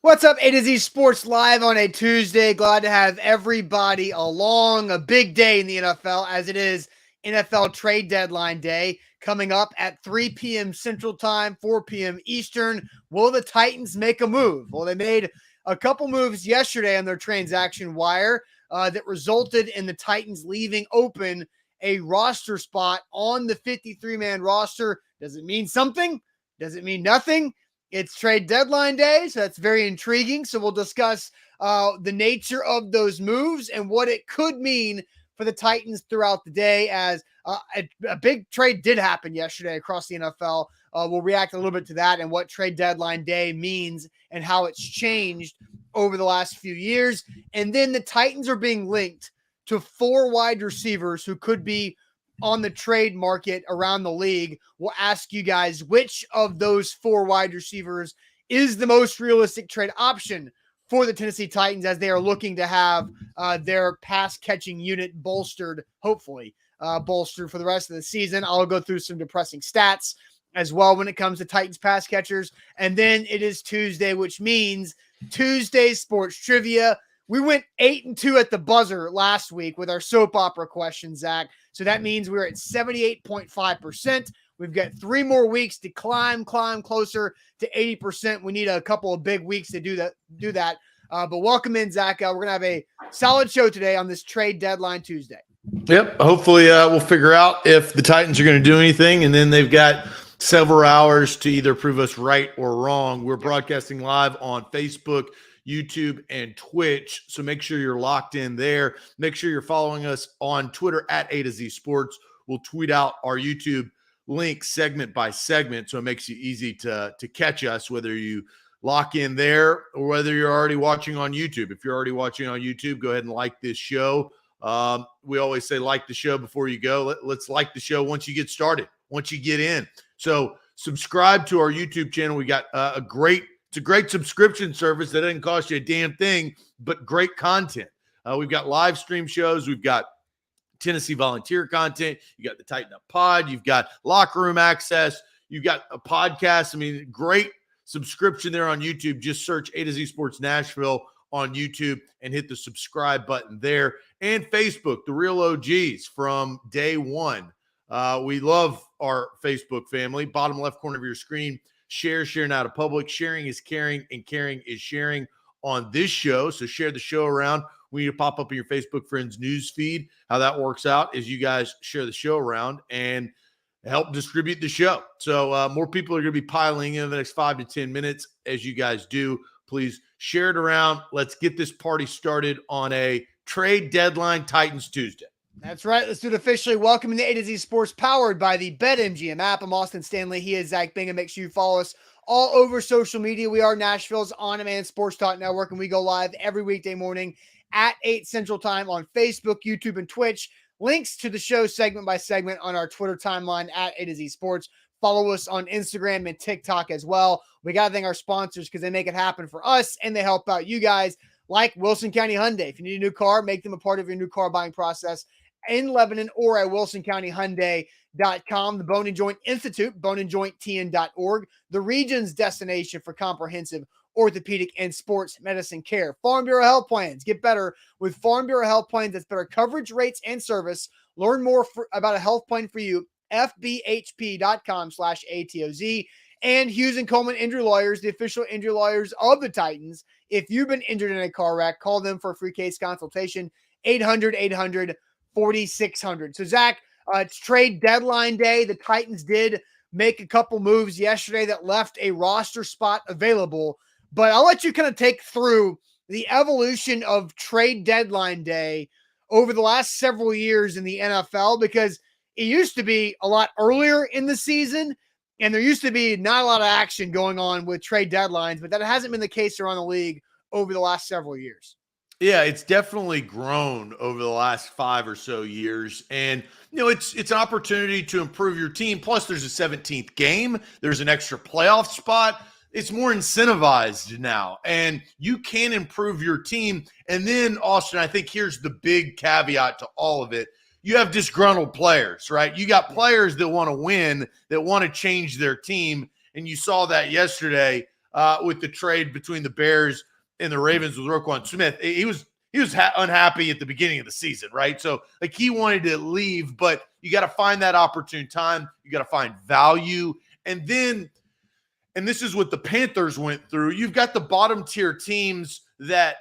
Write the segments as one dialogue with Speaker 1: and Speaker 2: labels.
Speaker 1: What's up, A to Z Sports Live on a Tuesday. Glad to have everybody along. A big day in the NFL as it is NFL trade deadline day coming up at 3 p.m. Central Time, 4 p.m. Eastern. Will the Titans make a move? Well, they made a couple moves yesterday on their transaction wire that resulted in the Titans leaving open a roster spot on the 53-man roster. Does it mean something? Does it mean nothing? It's trade deadline day, so that's very intriguing. So we'll discuss the nature of those moves and what it could mean for the Titans throughout the day as a big trade did happen yesterday across the NFL. We'll react a little bit to that and what trade deadline day means and how it's changed over the last few years. And then the Titans are being linked to 4 wide receivers who could be on the trade market around the league. We'll ask you guys which of those 4 wide receivers is the most realistic trade option for the Tennessee Titans as they are looking to have their pass catching unit bolstered, hopefully bolstered for the rest of the season. I'll go through some depressing stats as well when it comes to Titans pass catchers. And then it is Tuesday, which means Tuesday sports trivia. We went 8-2 at the buzzer last week with our soap opera questions, Zach. So that means we're at 78.5%. We've got 3 more weeks to climb closer to 80%. We need a couple of big weeks to do that. But welcome in, Zach. We're going to have a solid show today on this trade deadline Tuesday.
Speaker 2: Yep. Hopefully we'll figure out if the Titans are going to do anything, and then they've got several hours to either prove us right or wrong. We're broadcasting live on Facebook, YouTube, and Twitch. So make sure you're locked in there. Make sure you're following us on Twitter at A to Z Sports. We'll tweet out our YouTube link segment by segment, so it makes it easy to catch us, whether you lock in there or whether you're already watching on YouTube. If you're already watching on YouTube, go ahead and like this show. We always say like the show before you go. Let's like the show once you get started, once you get in. So subscribe to our YouTube channel. We got it's a great subscription service that doesn't cost you a damn thing, but great content. We've got live stream shows. We've got Tennessee volunteer content. You got the Tighten Up Pod. You've got locker room access. You've got a podcast. I mean, great subscription there on YouTube. Just search A to Z Sports Nashville on YouTube and hit the subscribe button there. And Facebook, the real OGs from day one. We love our Facebook family. Bottom left corner of your screen. Share now to public. Sharing is caring, and caring is sharing on this show. So share the show around. We need to pop up in your Facebook friends news feed. How that works out is you guys share the show around and help distribute the show. So more people are going to be piling in the next 5 to 10 minutes. As you guys do, please share it around. Let's get this party started on a trade deadline Titans Tuesday.
Speaker 1: That's right. Let's do it officially. Welcome to A to Z Sports, powered by the BetMGM app. I'm Austin Stanley. He is Zach Bingham. Make sure you follow us all over social media. We are Nashville's on-demand sports talk network, and we go live every weekday morning at 8 Central Time on Facebook, YouTube, and Twitch. Links to the show segment by segment on our Twitter timeline at A to Z Sports. Follow us on Instagram and TikTok as well. We got to thank our sponsors because they make it happen for us, and they help out you guys, like Wilson County Hyundai. If you need a new car, make them a part of your new car buying process in Lebanon or at wilsoncountyhyundai.com. The Bone and Joint Institute, boneandjointtn.org, the region's destination for comprehensive orthopedic and sports medicine care. Farm Bureau Health Plans. Get better with Farm Bureau Health Plans. That's better coverage, rates, and service. Learn more about a health plan for you. FBHP.com/ATOZ. And Hughes and Coleman Injury Lawyers, the official injury lawyers of the Titans. If you've been injured in a car wreck, call them for a free case consultation. 800-800-4600. So, Zach, it's trade deadline day. The Titans did make a couple moves yesterday that left a roster spot available. But I'll let you kind of take through the evolution of trade deadline day over the last several years in the NFL, because it used to be a lot earlier in the season, and there used to be not a lot of action going on with trade deadlines, but that hasn't been the case around the league over the last several years.
Speaker 2: Yeah, it's definitely grown over the last 5 or so years. And, it's an opportunity to improve your team. Plus, there's a 17th game. There's an extra playoff spot. It's more incentivized now, and you can improve your team. And then, Austin, I think here's the big caveat to all of it. You have disgruntled players, right? You got players that want to win, that want to change their team, and you saw that yesterday with the trade between the Bears and the Ravens with Roquan Smith. He was unhappy at the beginning of the season, right? So like he wanted to leave, but you got to find that opportune time. You got to find value. And then, and this is what the Panthers went through. You've got the bottom tier teams that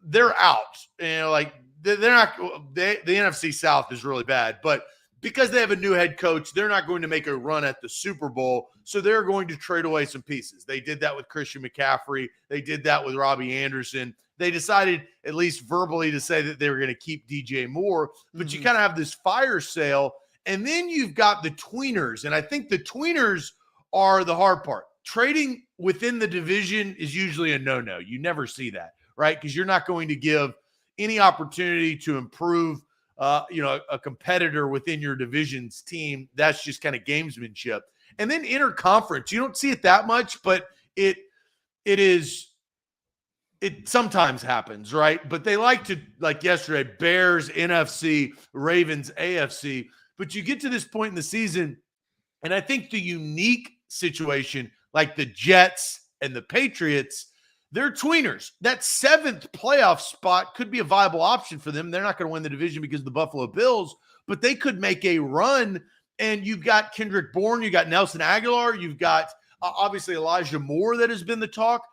Speaker 2: they're out, like they're not, the NFC South is really bad, but because they have a new head coach, they're not going to make a run at the Super Bowl. So they're going to trade away some pieces. They did that with Christian McCaffrey. They did that with Robbie Anderson. They decided, at least verbally, to say that they were going to keep DJ Moore. But you kind of have this fire sale. And then you've got the tweeners. And I think the tweeners are the hard part. Trading within the division is usually a no-no. You never see that, right? Because you're not going to give any opportunity to improve a competitor within your division's team. That's just kind of gamesmanship. And then interconference, you don't see it that much, but it sometimes happens, right? But they like to, like yesterday, Bears, NFC, Ravens, AFC. But you get to this point in the season, and I think the unique situation, like the Jets and the Patriots, they're tweeners. That 7th playoff spot could be a viable option for them. They're not going to win the division because of the Buffalo Bills, but they could make a run. And you've got Kendrick Bourne, you've got Nelson Aguilar, you've got obviously Elijah Moore that has been the talk.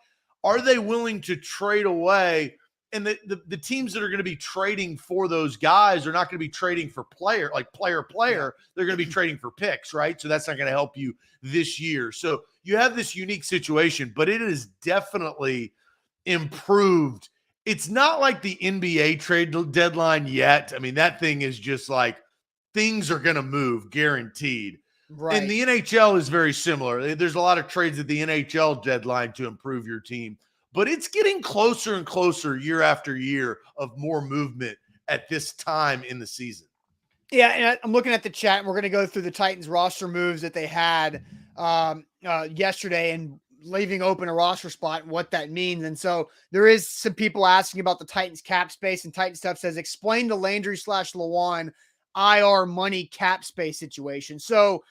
Speaker 2: Are they willing to trade away? And the teams that are going to be trading for those guys are not going to be trading for player. They're going to be trading for picks, right? So that's not going to help you this year. So you have this unique situation, but it is definitely improved. It's not like the NBA trade deadline yet. I mean, that thing is just like things are going to move, guaranteed. Right. And the NHL is very similar. There's a lot of trades at the NHL deadline to improve your team, but it's getting closer and closer year after year of more movement at this time in the season.
Speaker 1: Yeah, and I'm looking at the chat, and we're going to go through the Titans roster moves that they had yesterday and leaving open a roster spot and what that means. And so there is some people asking about the Titans cap space, and Titan Stuff says, explain the Landry/Lewan IR money cap space situation. So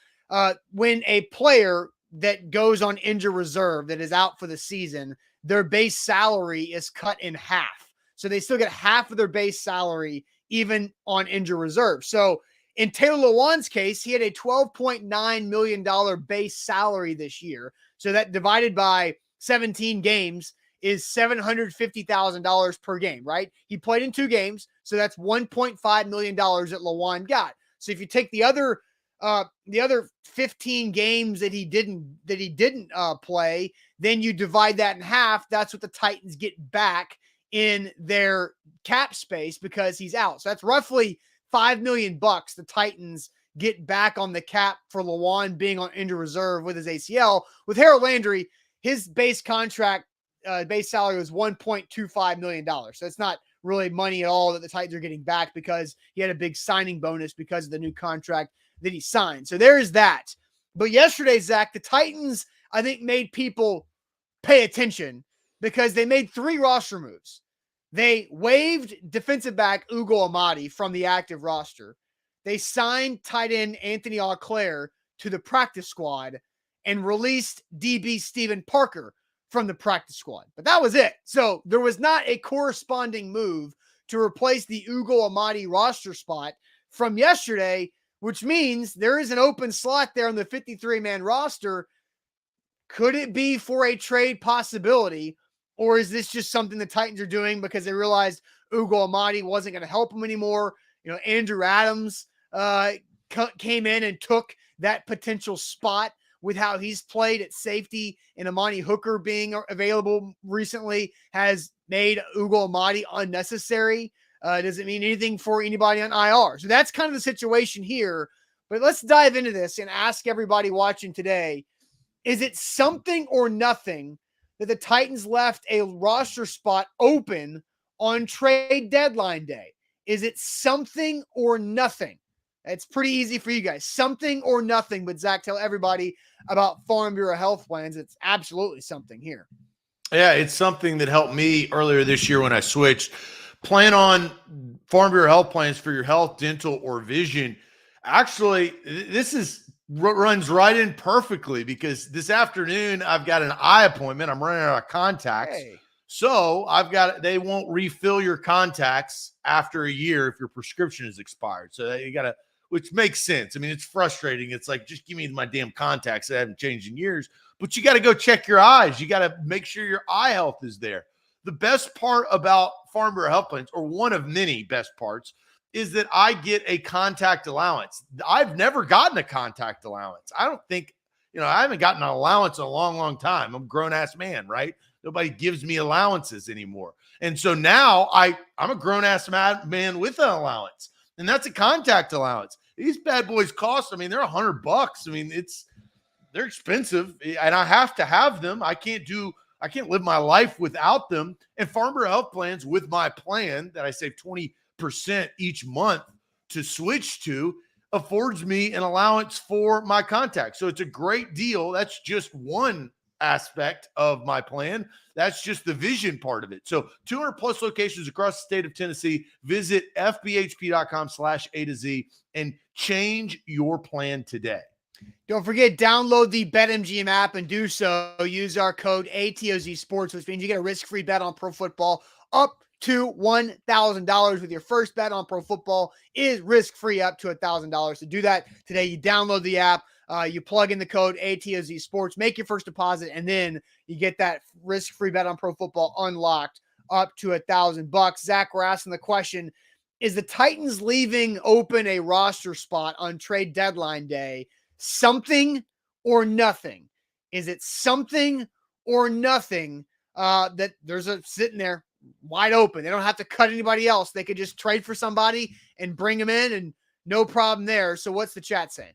Speaker 1: when a player that goes on injured reserve that is out for the season, their base salary is cut in half. So they still get half of their base salary even on injured reserve. So in Taylor Lewan's case, he had a $12.9 million base salary this year. So that divided by 17 games is $750,000 per game, right? He played in 2 games, so that's $1.5 million that Lewan got. So if you take the other 15 games that he didn't play, then you divide that in half. That's what the Titans get back in their cap space because he's out. So that's roughly $5 million the Titans get back on the cap for Lewan being on injured reserve with his ACL. With Harold Landry, his base contract, base salary was $1.25 million. So it's not really money at all that the Titans are getting back because he had a big signing bonus because of the new contract that he signed. So there is that. But yesterday, Zach, the Titans, I think, made people pay attention because they made 3 roster moves. They waived defensive back Ugo Amadi from the active roster. They signed tight end Anthony Auclair to the practice squad and released DB Steven Parker from the practice squad. But that was it. So there was not a corresponding move to replace the Ugo Amadi roster spot from yesterday, which means there is an open slot there on the 53-man roster. Could it be for a trade possibility, or is this just something the Titans are doing because they realized Ugo Amadi wasn't going to help them anymore? You know, Andrew Adams came in and took that potential spot with how he's played at safety, and Amani Hooker being available recently has made Ugo Amadi unnecessary. Doesn't mean anything for anybody on IR. So that's kind of the situation here. But let's dive into this and ask everybody watching today, is it something or nothing that the Titans left a roster spot open on trade deadline day? Is it something or nothing? It's pretty easy for you guys. Something or nothing. But Zach, tell everybody about Farm Bureau Health Plans. It's absolutely something here.
Speaker 2: Yeah, it's something that helped me earlier this year when I switched. Plan on Farm Bureau Health Plans for your health, dental, or vision. Actually, this is runs right in perfectly because this afternoon I've got an eye appointment. I'm running out of contacts.
Speaker 1: Hey.
Speaker 2: So they won't refill your contacts after a year if your prescription is expired. So you got to, which makes sense. I mean, it's frustrating. It's like, just give me my damn contacts that haven't changed in years, but you got to go check your eyes. You got to make sure your eye health is there. The best part about Farm Bureau health plans, or one of many best parts, is that I get a contact allowance. I've never gotten a contact allowance. I don't think, I haven't gotten an allowance in a long, long time. I'm a grown-ass man, right? Nobody gives me allowances anymore. And so now I'm a grown-ass man with an allowance, and that's a contact allowance. These bad boys cost, they're $100. I mean, they're expensive, and I have to have them. I can't live my life without them. And Farm Bureau health plans, with my plan that I save 20% each month to switch to, affords me an allowance for my contacts. So it's a great deal. That's just one aspect of my plan. That's just the vision part of it. So 200 plus locations across the state of Tennessee. Visit fbhp.com/A to Z and change your plan today.
Speaker 1: Don't forget, download the BetMGM app and do so. Use our code ATOZ Sports, which means you get a risk-free bet on pro football up to $1,000 with your first bet on pro football is risk-free up to $1,000. To do that today, you download the app, you plug in the code ATOZ Sports, make your first deposit, and then you get that risk-free bet on pro football unlocked up to $1,000. Zach, we're asking the question, is the Titans leaving open a roster spot on trade deadline day something or nothing? Is it something or nothing that there's a sitting there wide open? They don't have to cut anybody else. They could just trade for somebody and bring them in, and no problem there. So what's the chat saying?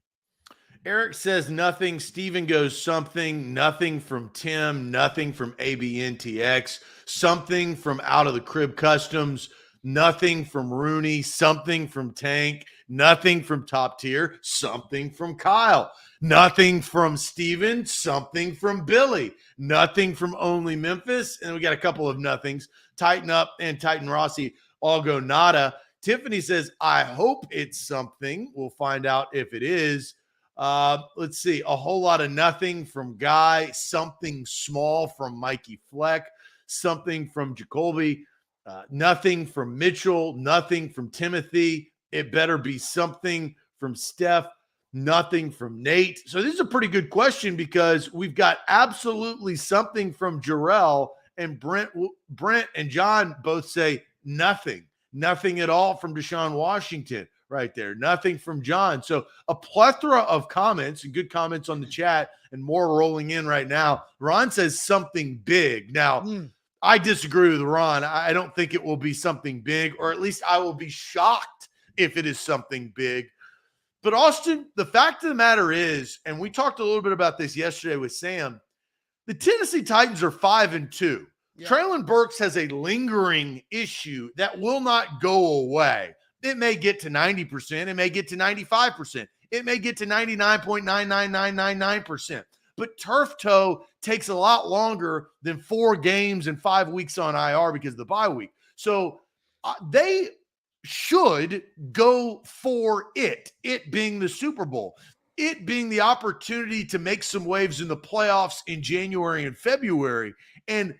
Speaker 2: Eric says nothing. Steven goes something. Nothing from Tim. Nothing from ABNTX. Something from Out of the Crib Customs. Nothing from Rooney. Something from Tank. Nothing from Top Tier. Something from Kyle. Nothing from Steven. Something from Billy. Nothing from Only Memphis. And we got a couple of nothings. Tighten Up and Titan Rossi all go nada. Tiffany says, I hope it's something. We'll find out if it is. Let's see. A whole lot of nothing from Guy. Something small from Mikey Fleck. Something from Jacoby. Nothing from Mitchell. Nothing from Timothy. It better be something from Steph. Nothing from Nate. So this is a pretty good question because we've got absolutely something from Jarrell, and Brent and John both say nothing. Nothing at all from Deshaun Washington right there. Nothing from John. So a plethora of comments and good comments on the chat, and more rolling in right now. Ron says something big. Now, I disagree with Ron. I don't think it will be something big, or at least I will be shocked if it is something big. But Austin, the fact of the matter is, and we talked a little bit about this yesterday with Sam, the Tennessee Titans are 5-2. Yeah. Traylon Burks has a lingering issue that will not go away. It may get to 90%. It may get to 95%. It may get to 99.99999%. But turf toe takes a lot longer than 4 games and 5 weeks on IR because of the bye week. So they should go for it being the Super Bowl, it being the opportunity to make some waves in the playoffs in January and February. And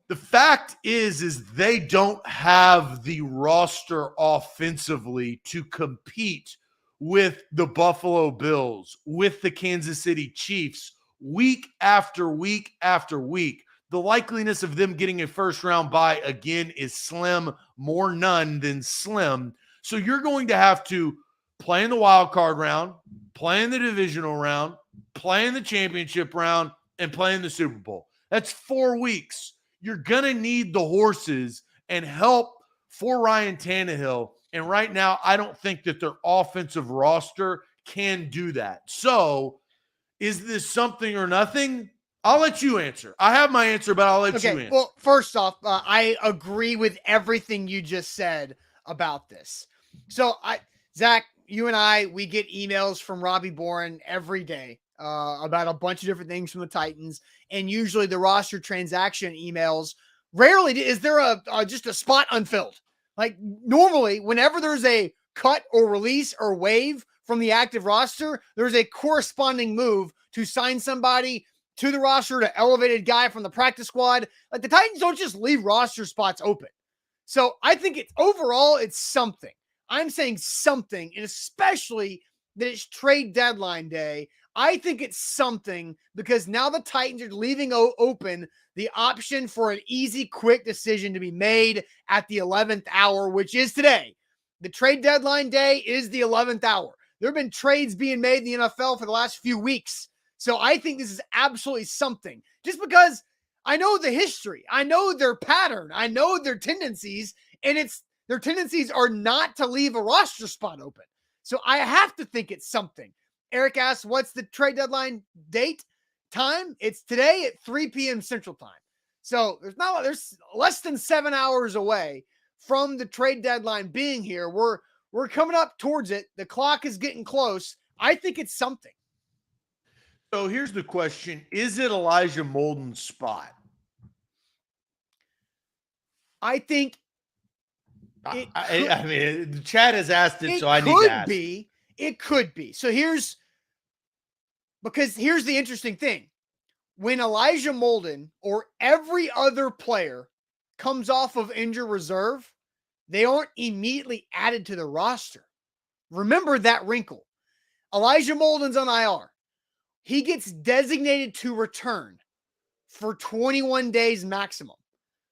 Speaker 2: the fact is they don't have the roster offensively to compete with the Buffalo Bills, with the Kansas City Chiefs, week after week after week. The likeliness of them getting a first-round bye again is slim, more none than slim. So you're going to have to play in the wild card round, play in the divisional round, play in the championship round, and play in the Super Bowl. That's 4 weeks. You're going to need the horses and help for Ryan Tannehill. And right now, I don't think that their offensive roster can do that. So is this something or nothing? I'll let you answer. I have my answer, but I'll let you answer.
Speaker 1: Well, first off, I agree with everything you just said about this. So, Zach, you and I, we get emails from Robbie Boren every day about a bunch of different things from the Titans, and usually the roster transaction emails. Rarely is there just a spot unfilled. Like normally, whenever there's a cut or release or waive from the active roster, there's a corresponding move to sign somebody to the roster, to elevate a guy from the practice squad. Like, the Titans don't just leave roster spots open. So I think overall, it's something. I'm saying something, and especially that it's trade deadline day. I think it's something because now the Titans are leaving open the option for an easy, quick decision to be made at the 11th hour, which is today. The trade deadline day is the 11th hour. There have been trades being made in the NFL for the last few weeks. So I think this is absolutely something. Just because I know the history, I know their pattern, I know their tendencies, and their tendencies are not to leave a roster spot open. So I have to think it's something. Eric asks, what's the trade deadline date? Time? It's today at 3 p.m. Central Time. So there's less than 7 hours away from the trade deadline being here. We're coming up towards it. The clock is getting close. I think it's something.
Speaker 2: So here's the question. Is it Elijah Molden's spot?
Speaker 1: I think
Speaker 2: I mean, the chat has asked it, so I need to ask.
Speaker 1: It could be. So here's the interesting thing. When Elijah Molden or every other player comes off of injured reserve, they aren't immediately added to the roster. Remember that wrinkle. Elijah Molden's on IR. He gets designated to return for 21 days maximum.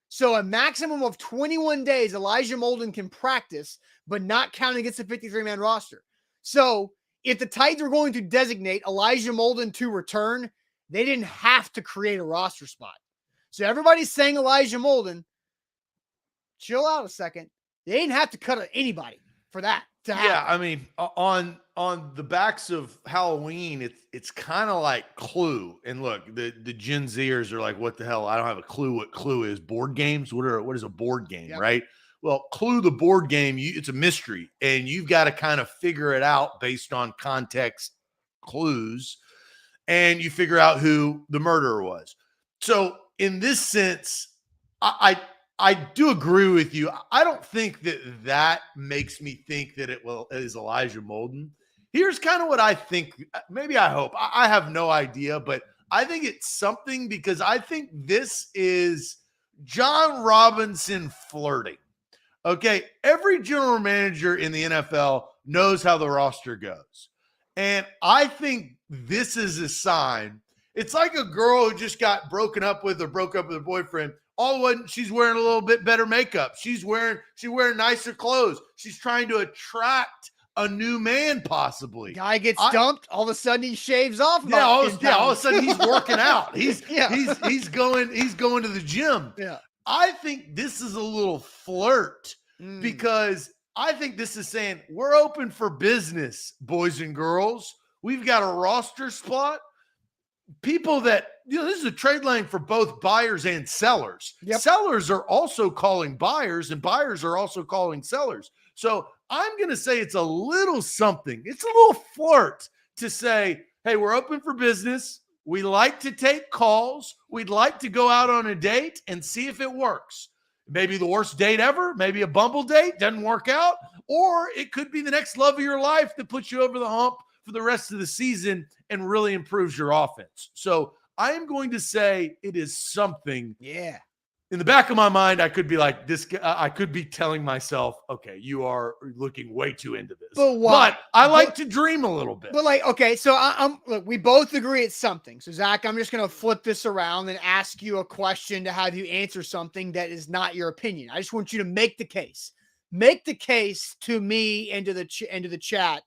Speaker 1: So a maximum of 21 days Elijah Molden can practice, but not counting against the 53-man roster. So if the Titans were going to designate Elijah Molden to return, they didn't have to create a roster spot. So everybody's saying Elijah Molden. Chill out a second. They didn't have to cut anybody for that to happen.
Speaker 2: Yeah, I mean, on the backs of Halloween, it's kind of like Clue. And look, the Gen Zers are like, what the hell? I don't have a clue what Clue is. Board games? What is a board game,
Speaker 1: Yep.
Speaker 2: right? Well, Clue, the board game, it's a mystery, and you've got to kind of figure it out based on context clues, and you figure out who the murderer was. So in this sense, I do agree with you. I don't think that makes me think that it is Elijah Molden. Here's kind of what I think. Maybe I hope. I have no idea, but I think it's something because I think this is John Robinson flirting. Okay, every general manager in the NFL knows how the roster goes. And I think this is a sign. It's like a girl who just got broken up with or broke up with her boyfriend. All of a sudden, she's wearing a little bit better makeup. She's wearing nicer clothes. She's trying to attract a new man, possibly.
Speaker 1: Guy gets dumped. All of a sudden, he shaves off.
Speaker 2: All of a sudden, he's working out. He's going to the gym.
Speaker 1: Yeah.
Speaker 2: I think this is a little flirt because I think this is saying we're open for business, boys and girls. We've got a roster spot. People that, this is a trade line for both buyers and sellers.
Speaker 1: Yep.
Speaker 2: Sellers are also calling buyers, and buyers are also calling sellers. So I'm going to say it's a little something. It's a little flirt to say, hey, we're open for business. We like to take calls. We'd like to go out on a date and see if it works. Maybe the worst date ever. Maybe a bumble date doesn't work out. Or it could be the next love of your life that puts you over the hump for the rest of the season and really improves your offense. So I am going to say it is something.
Speaker 1: Yeah.
Speaker 2: In the back of my mind, I could be like this. I could be telling myself, okay, you are looking way too into this. But I like to dream a little bit.
Speaker 1: But okay, so look, we both agree it's something. So Zach, I'm just going to flip this around and ask you a question to have you answer something that is not your opinion. I just want you to make the case. Make the case to me and to the chat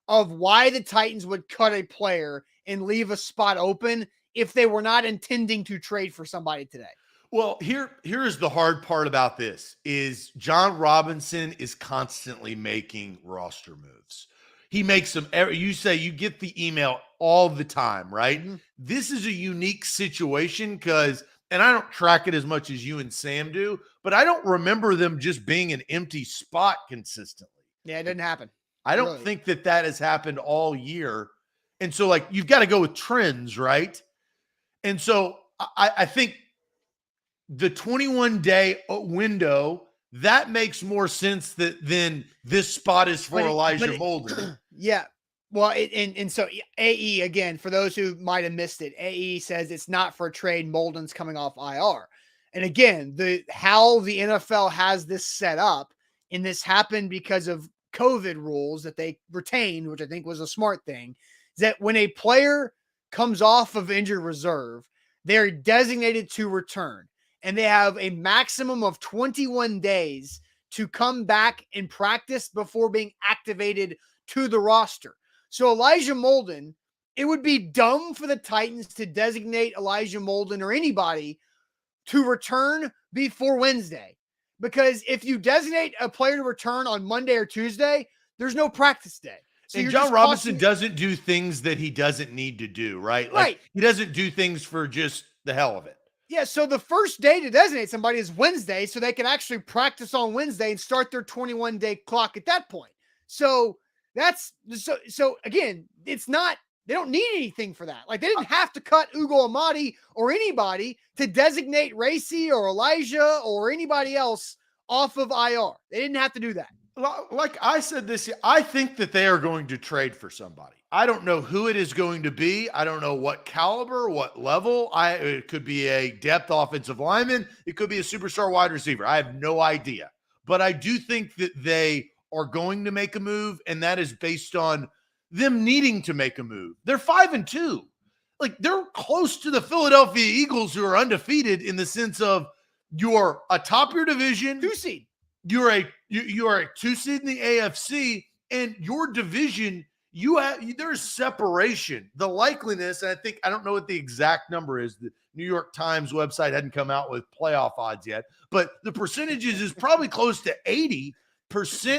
Speaker 1: of why the Titans would cut a player and leave a spot open if they were not intending to trade for somebody today.
Speaker 2: Well, here is the hard part about this is John Robinson is constantly making roster moves. He makes them. You say you get the email all the time, right? Mm-hmm. This is a unique situation because, and I don't track it as much as you and Sam do, but I don't remember them just being an empty spot consistently.
Speaker 1: Yeah, it didn't happen.
Speaker 2: I don't think that has happened all year. And so, you've got to go with trends, right? And so I think the 21-day window, that makes more sense than this spot is for Elijah Molden.
Speaker 1: Yeah. Well, and so AE, again, for those who might have missed it, AE says it's not for a trade. Molden's coming off IR. And again, how the NFL has this set up, and this happened because of COVID rules that they retained, which I think was a smart thing, is that when a player comes off of injured reserve, they're designated to return. And they have a maximum of 21 days to come back and practice before being activated to the roster. So Elijah Molden, it would be dumb for the Titans to designate Elijah Molden or anybody to return before Wednesday. Because if you designate a player to return on Monday or Tuesday, there's no practice day.
Speaker 2: So and John Robinson doesn't do things that he doesn't need to do, right? Like he doesn't do things for just the hell of it.
Speaker 1: Yeah, so the first day to designate somebody is Wednesday, so they can actually practice on Wednesday and start their 21-day clock at that point. So that's so again, it's not, they don't need anything for that. Like they didn't have to cut Ugo Amadi or anybody to designate Racy or Elijah or anybody else off of IR. They didn't have to do that.
Speaker 2: Like I said this year, I think that they are going to trade for somebody. I don't know who it is going to be. I don't know what caliber, what level. It could be a depth offensive lineman. It could be a superstar wide receiver. I have no idea. But I do think that they are going to make a move, and that is based on them needing to make a move. They're 5-2. Like they're close to the Philadelphia Eagles, who are undefeated in the sense of you're atop your division.
Speaker 1: 2 seed.
Speaker 2: You are a 2 seed in the AFC, and your division, there's separation. The likeliness, and I don't know what the exact number is. The New York Times website hadn't come out with playoff odds yet, but the percentages is probably close to 80%,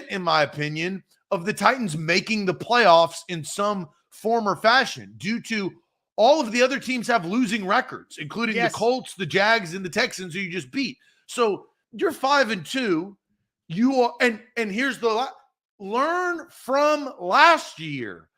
Speaker 2: in my opinion, of the Titans making the playoffs in some form or fashion due to all of the other teams have losing records, including the Colts, the Jags, and the Texans, who you just beat. So you're 5-2. You are, and here's the learn from last year.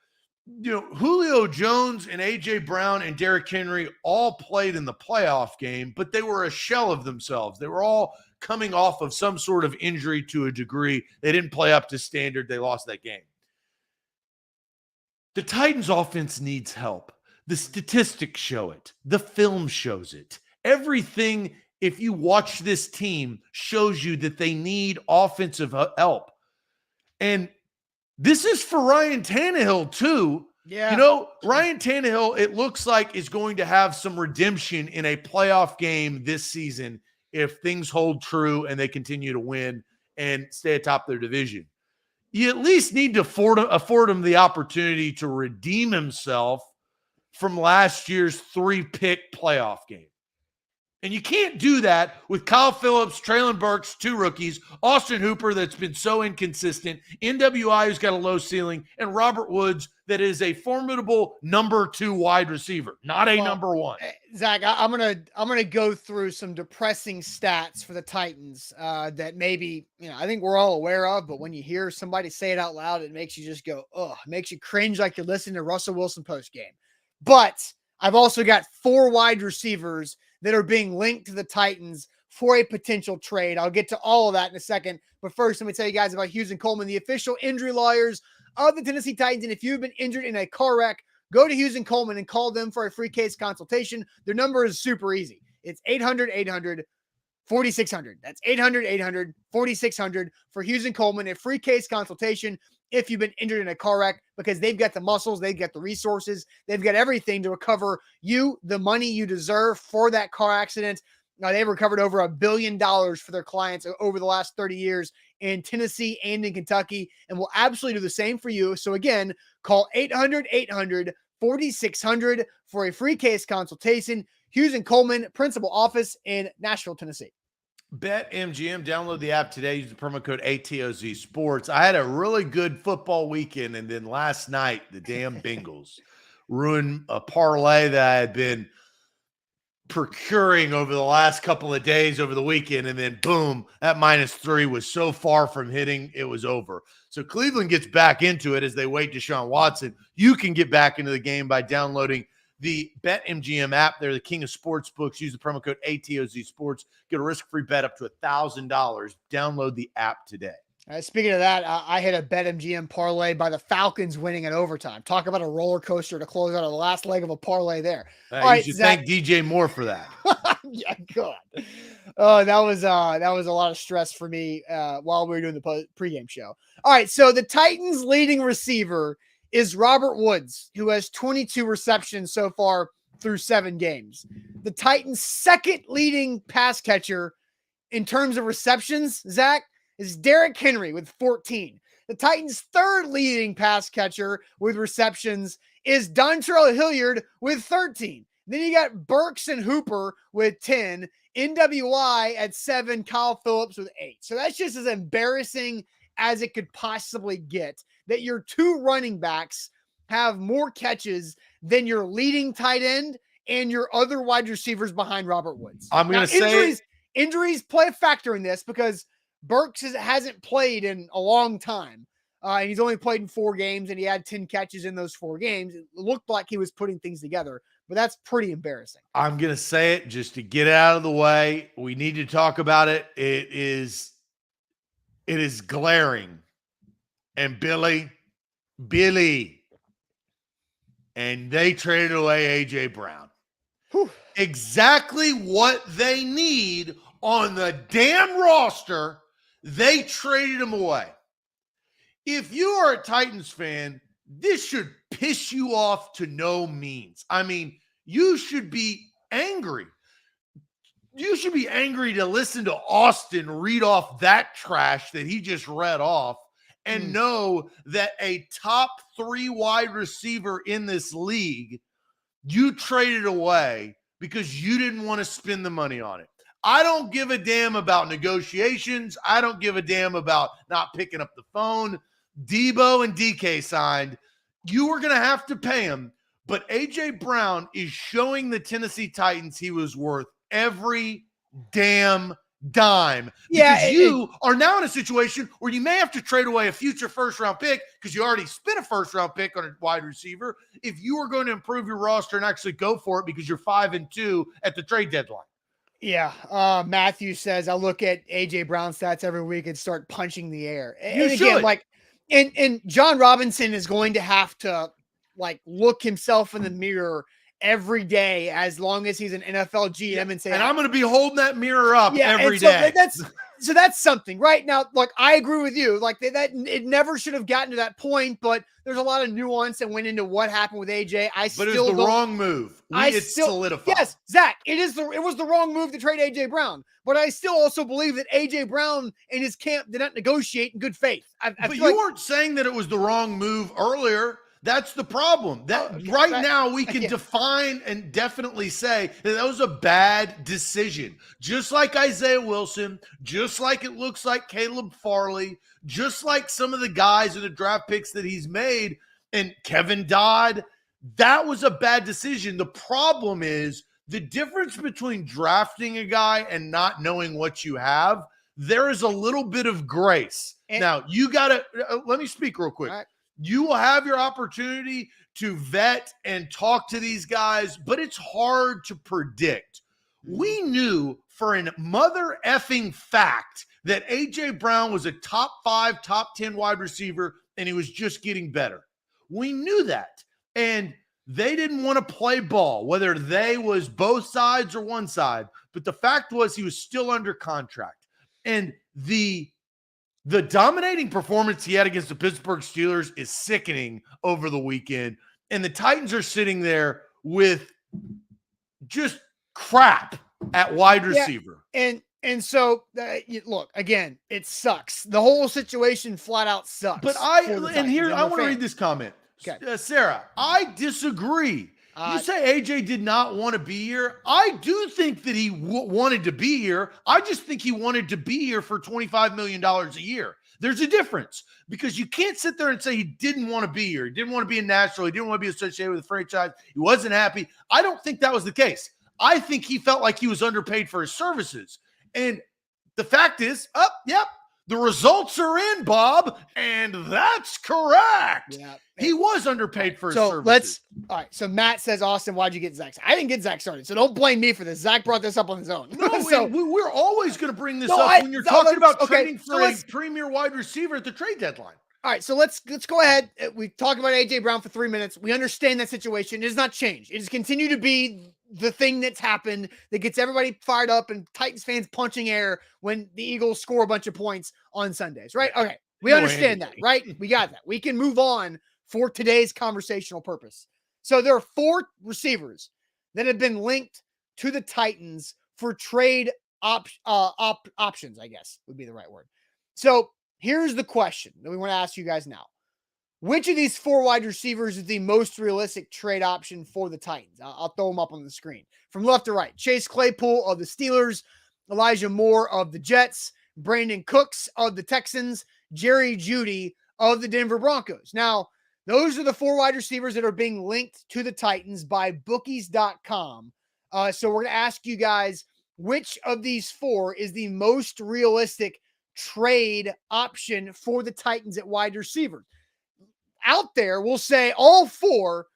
Speaker 2: You know, Julio Jones and AJ Brown and Derrick Henry all played in the playoff game, but they were a shell of themselves. They were all coming off of some sort of injury to a degree. They didn't play up to standard. They lost that game. The Titans offense needs help. The statistics show it. The film shows it. Everything, if you watch this team, shows you that they need offensive help. And this is for Ryan Tannehill too.
Speaker 1: Yeah.
Speaker 2: You know, Ryan Tannehill, it looks like, is going to have some redemption in a playoff game this season if things hold true and they continue to win and stay atop their division. You at least need to afford him the opportunity to redeem himself from last year's 3-pick playoff game. And you can't do that with Kyle Phillips, Traylon Burks, 2 rookies, Austin Hooper that's been so inconsistent, NWI who's got a low ceiling, and Robert Woods that is a formidable number 2 wide receiver, not a number 1.
Speaker 1: Zach, I'm gonna go through some depressing stats for the Titans that maybe, I think we're all aware of, but when you hear somebody say it out loud, it makes you just go, ugh, it makes you cringe like you're listening to Russell Wilson post game. But I've also got 4 wide receivers that are being linked to the Titans for a potential trade. I'll get to all of that in a second. But first, let me tell you guys about Hughes & Coleman, the official injury lawyers of the Tennessee Titans. And if you've been injured in a car wreck, go to Hughes & Coleman and call them for a free case consultation. Their number is super easy. It's 800-800-4600. That's 800-800-4600 for Hughes & Coleman, a free case consultation if you've been injured in a car wreck, because they've got the muscles, they've got the resources, they've got everything to recover you the money you deserve for that car accident. Now, they've recovered over $1 billion for their clients over the last 30 years in Tennessee and in Kentucky, and will absolutely do the same for you. So again, call 800-800-4600 for a free case consultation. Hughes & Coleman, principal office in Nashville, Tennessee.
Speaker 2: BetMGM, download the app today. Use the promo code ATOZ Sports. I had a really good football weekend, and then last night, the damn Bengals ruined a parlay that I had been procuring over the last couple of days over the weekend, and then boom, that -3 was so far from hitting, it was over. So Cleveland gets back into it as they wait Deshaun Watson. You can get back into the game by downloading the BetMGM app. They're the king of sports books. Use the promo code ATOZ Sports. Get a risk-free bet up to $1,000. Download the app today.
Speaker 1: Speaking of that, I hit a BetMGM parlay by the Falcons winning in overtime. Talk about a roller coaster to close out of the last leg of a parlay there. All
Speaker 2: You
Speaker 1: right,
Speaker 2: should
Speaker 1: Zach.
Speaker 2: thank DJ Moore for that.
Speaker 1: Yeah, God. That was a lot of stress for me while we were doing the pregame show. All right, so the Titans' leading receiver is Robert Woods, who has 22 receptions so far through 7 games. The Titans' second leading pass catcher in terms of receptions, Zach, is Derrick Henry with 14. The Titans' third leading pass catcher with receptions is Dontrell Hilliard with 13. Then you got Burks and Hooper with 10, NWI at 7, Kyle Phillips with 8. So that's just as embarrassing as it could possibly get, that your 2 running backs have more catches than your leading tight end and your other wide receivers behind Robert Woods.
Speaker 2: I'm going to say
Speaker 1: injuries play a factor in this because Burks hasn't played in a long time. And he's only played in 4 games, and he had 10 catches in those 4 games. It looked like he was putting things together, but that's pretty embarrassing.
Speaker 2: I'm going to say it just to get it out of the way. We need to talk about it. It is glaring. And Billy, and they traded away A.J. Brown.
Speaker 1: Whew.
Speaker 2: Exactly what they need on the damn roster, they traded him away. If you are a Titans fan, this should piss you off to no means. I mean, you should be angry. You should be angry to listen to Austin read off that trash that he just read off and know that a top 3 wide receiver in this league, you traded away because you didn't want to spend the money on it. I don't give a damn about negotiations. I don't give a damn about not picking up the phone. Debo and DK signed. You were going to have to pay him, but A.J. Brown is showing the Tennessee Titans he was worth every damn dime. Because you are now in a situation where you may have to trade away a future first-round pick because you already spent a first-round pick on a wide receiver if you are going to improve your roster and actually go for it because you're 5-2 at the trade deadline.
Speaker 1: Yeah. Matthew says, I look at A.J. Brown stats every week and start punching the air.
Speaker 2: You should.
Speaker 1: And John Robinson is going to have to look himself in the mirror every day as long as he's an NFL GM and say,
Speaker 2: and I'm going to be holding that mirror up every day.
Speaker 1: So that's something right now. Look, I agree with you. That it never should have gotten to that point, but there's a lot of nuance that went into what happened with AJ.
Speaker 2: But it was the wrong move. It's solidified.
Speaker 1: Yes, Zach, it was the wrong move to trade AJ Brown. But I still also believe that AJ Brown and his camp did not negotiate in good faith.
Speaker 2: But you weren't saying that it was the wrong move earlier. That's the problem. Now we can define and definitely say that was a bad decision. Just like Isaiah Wilson, just like it looks like Caleb Farley, just like some of the guys in the draft picks that he's made, and Kevin Dodd, that was a bad decision. The problem is the difference between drafting a guy and not knowing what you have. There is a little bit of grace. Now, you got to let me speak real quick. You will have your opportunity to vet and talk to these guys, but it's hard to predict. We knew for a mother effing fact that A.J. Brown was a top 5, top 10 wide receiver, and he was just getting better. We knew that. And they didn't want to play ball, whether they was both sides or one side. But the fact was he was still under contract. And the dominating performance he had against the Pittsburgh Steelers is sickening over the weekend. And the Titans are sitting there with just crap at wide receiver.
Speaker 1: And so, look, again, it sucks. The whole situation flat out sucks.
Speaker 2: But I want to read this comment. Okay. Sarah, I disagree. You say AJ did not want to be here. I do think that he wanted to be here. I just think he wanted to be here for $25 million a year. There's a difference because you can't sit there and say he didn't want to be here. He didn't want to be in Nashville. He didn't want to be associated with the franchise. He wasn't happy. I don't think that was the case. I think he felt like he was underpaid for his services. And the fact is, The results are in, Bob, and that's correct.
Speaker 1: Yeah,
Speaker 2: he was underpaid for his
Speaker 1: so
Speaker 2: services.
Speaker 1: all right. So Matt says, Austin, why'd you get Zach? I didn't get Zach started, so don't blame me for this. Zach brought this up on his own.
Speaker 2: No,
Speaker 1: so
Speaker 2: we're always going to bring this up when you're talking about trading for a premier wide receiver at the trade deadline.
Speaker 1: All right, so let's go ahead. We talked about AJ Brown for 3 minutes. We understand that situation. It has not changed. It has continued to be the thing that's happened that gets everybody fired up and Titans fans punching air when the Eagles score a bunch of points on Sundays, right? Okay, we understand that, right? We got that. We can move on for today's conversational purpose. So there are 4 receivers that have been linked to the Titans for trade options, I guess would be the right word. So here's the question that we want to ask you guys now. Which of these 4 wide receivers is the most realistic trade option for the Titans? I'll throw them up on the screen. From left to right, Chase Claypool of the Steelers, Elijah Moore of the Jets, Brandon Cooks of the Texans, Jerry Jeudy of the Denver Broncos. Now, those are the 4 wide receivers that are being linked to the Titans by bookies.com. So we're going to ask you guys, which of these 4 is the most realistic trade option for the Titans at wide receiver? Out there, we'll say all 4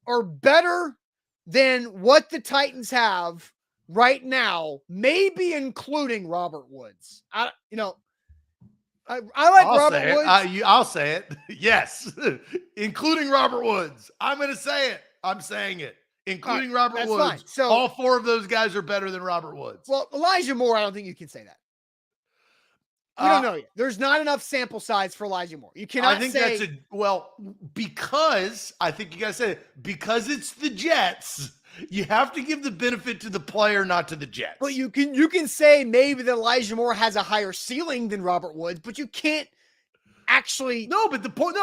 Speaker 1: are better than what the Titans have right now, maybe including Robert Woods. I like Robert Woods.
Speaker 2: I'll say it. Yes, including Robert Woods. I'm going to say it. I'm saying it. Including Robert Woods. Fine. So all 4 of those guys are better than Robert Woods.
Speaker 1: Well, Elijah Moore, I don't think you can say that. We don't know yet. There's not enough sample size for Elijah Moore. You cannot
Speaker 2: I think
Speaker 1: say
Speaker 2: because I think you guys said it, because it's the Jets, you have to give the benefit to the player, not to the Jets.
Speaker 1: But you can say maybe that Elijah Moore has a higher ceiling than Robert Woods, but you can't actually.
Speaker 2: No, but the point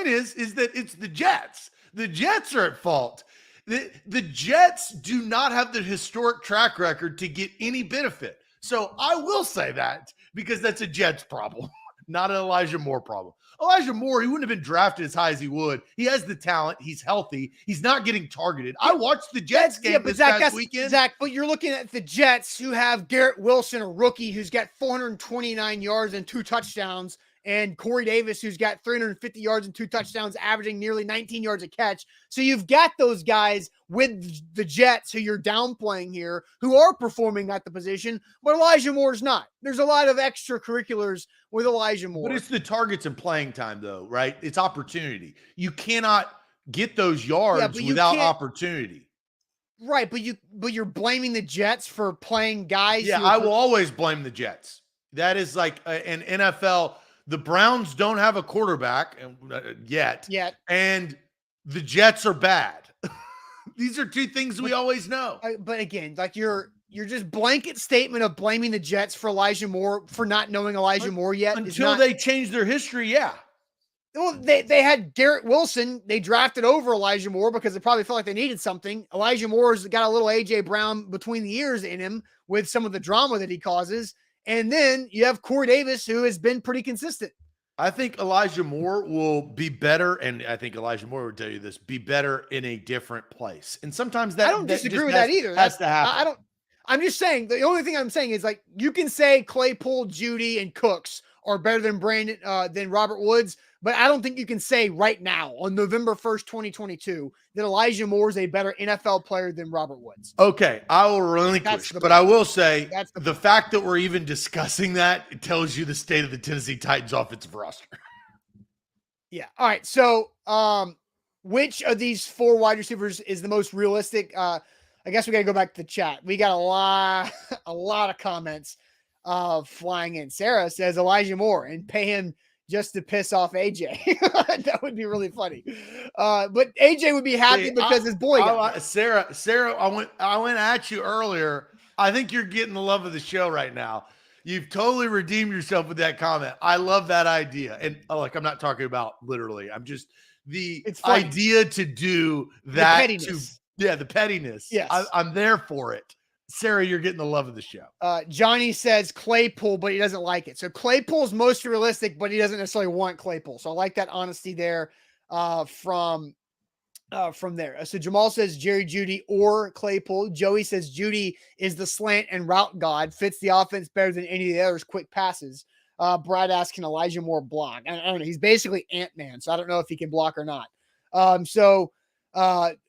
Speaker 2: is that it's the Jets. The Jets are at fault. The Jets do not have the historic track record to get any benefit. So I will say that because that's a Jets problem, not an Elijah Moore problem. Elijah Moore, he wouldn't have been drafted as high as he would. He has the talent. He's healthy. He's not getting targeted. I watched the Jets game this past weekend.
Speaker 1: Zach, but you're looking at the Jets who have Garrett Wilson, a rookie who's got 429 yards and 2 touchdowns, and Corey Davis, who's got 350 yards and 2 touchdowns, averaging nearly 19 yards a catch. So you've got those guys with the Jets who you're downplaying here, who are performing at the position, but Elijah Moore's not. There's a lot of extracurriculars with Elijah Moore.
Speaker 2: But it's the targets and playing time, though, right? It's opportunity. You cannot get those yards without opportunity.
Speaker 1: Right, but you're blaming the Jets for playing guys.
Speaker 2: Yeah, I will always blame the Jets. That is like an NFL. The Browns don't have a quarterback yet, and the Jets are bad. These are 2 things we always know.
Speaker 1: But again, like you're just blanket statement of blaming the Jets for Elijah Moore for not knowing Elijah Moore yet.
Speaker 2: Until they change their history, yeah.
Speaker 1: Well, they had Garrett Wilson. They drafted over Elijah Moore because they probably felt like they needed something. Elijah Moore's got a little A.J. Brown between the ears in him with some of the drama that he causes. And then you have Corey Davis, who has been pretty consistent.
Speaker 2: I think Elijah Moore will be better, and I think Elijah Moore would tell you this, be better in a different place. And sometimes that
Speaker 1: I don't disagree with that either.
Speaker 2: Has to happen.
Speaker 1: I'm just saying, the only thing I'm saying is, like, you can say Claypool, Jeudy, and Cooks are better than than Robert Woods, but I don't think you can say right now on November 1st, 2022, that Elijah Moore is a better NFL player than Robert Woods.
Speaker 2: Okay, I will relinquish, but I will say the fact that we're even discussing that, it tells you the state of the Tennessee Titans offensive roster.
Speaker 1: Yeah. All right. So, which of these 4 wide receivers is the most realistic? I guess we got to go back to the chat. We got a lot of comments flying in. Sarah says Elijah Moore and pay him just to piss off AJ. That would be really funny. But AJ would be happy because his boy got
Speaker 2: Sarah, I went at you earlier. I think you're getting the love of the show right now. You've totally redeemed yourself with that comment. I love that idea. And I'm not talking about literally. I'm just the idea to do that. The pettiness. The pettiness.
Speaker 1: Yes.
Speaker 2: I'm there for it. Sarah, you're getting the love of the show.
Speaker 1: Johnny says Claypool, but he doesn't like it. So Claypool's most realistic, but he doesn't necessarily want Claypool. So I like that honesty there from there. So Jamal says Jerry Jeudy or Claypool. Joey says Jeudy is the slant and route god, fits the offense better than any of the others' quick passes. Brad asking Elijah Moore block. I don't know. He's basically Ant-Man, so I don't know if he can block or not.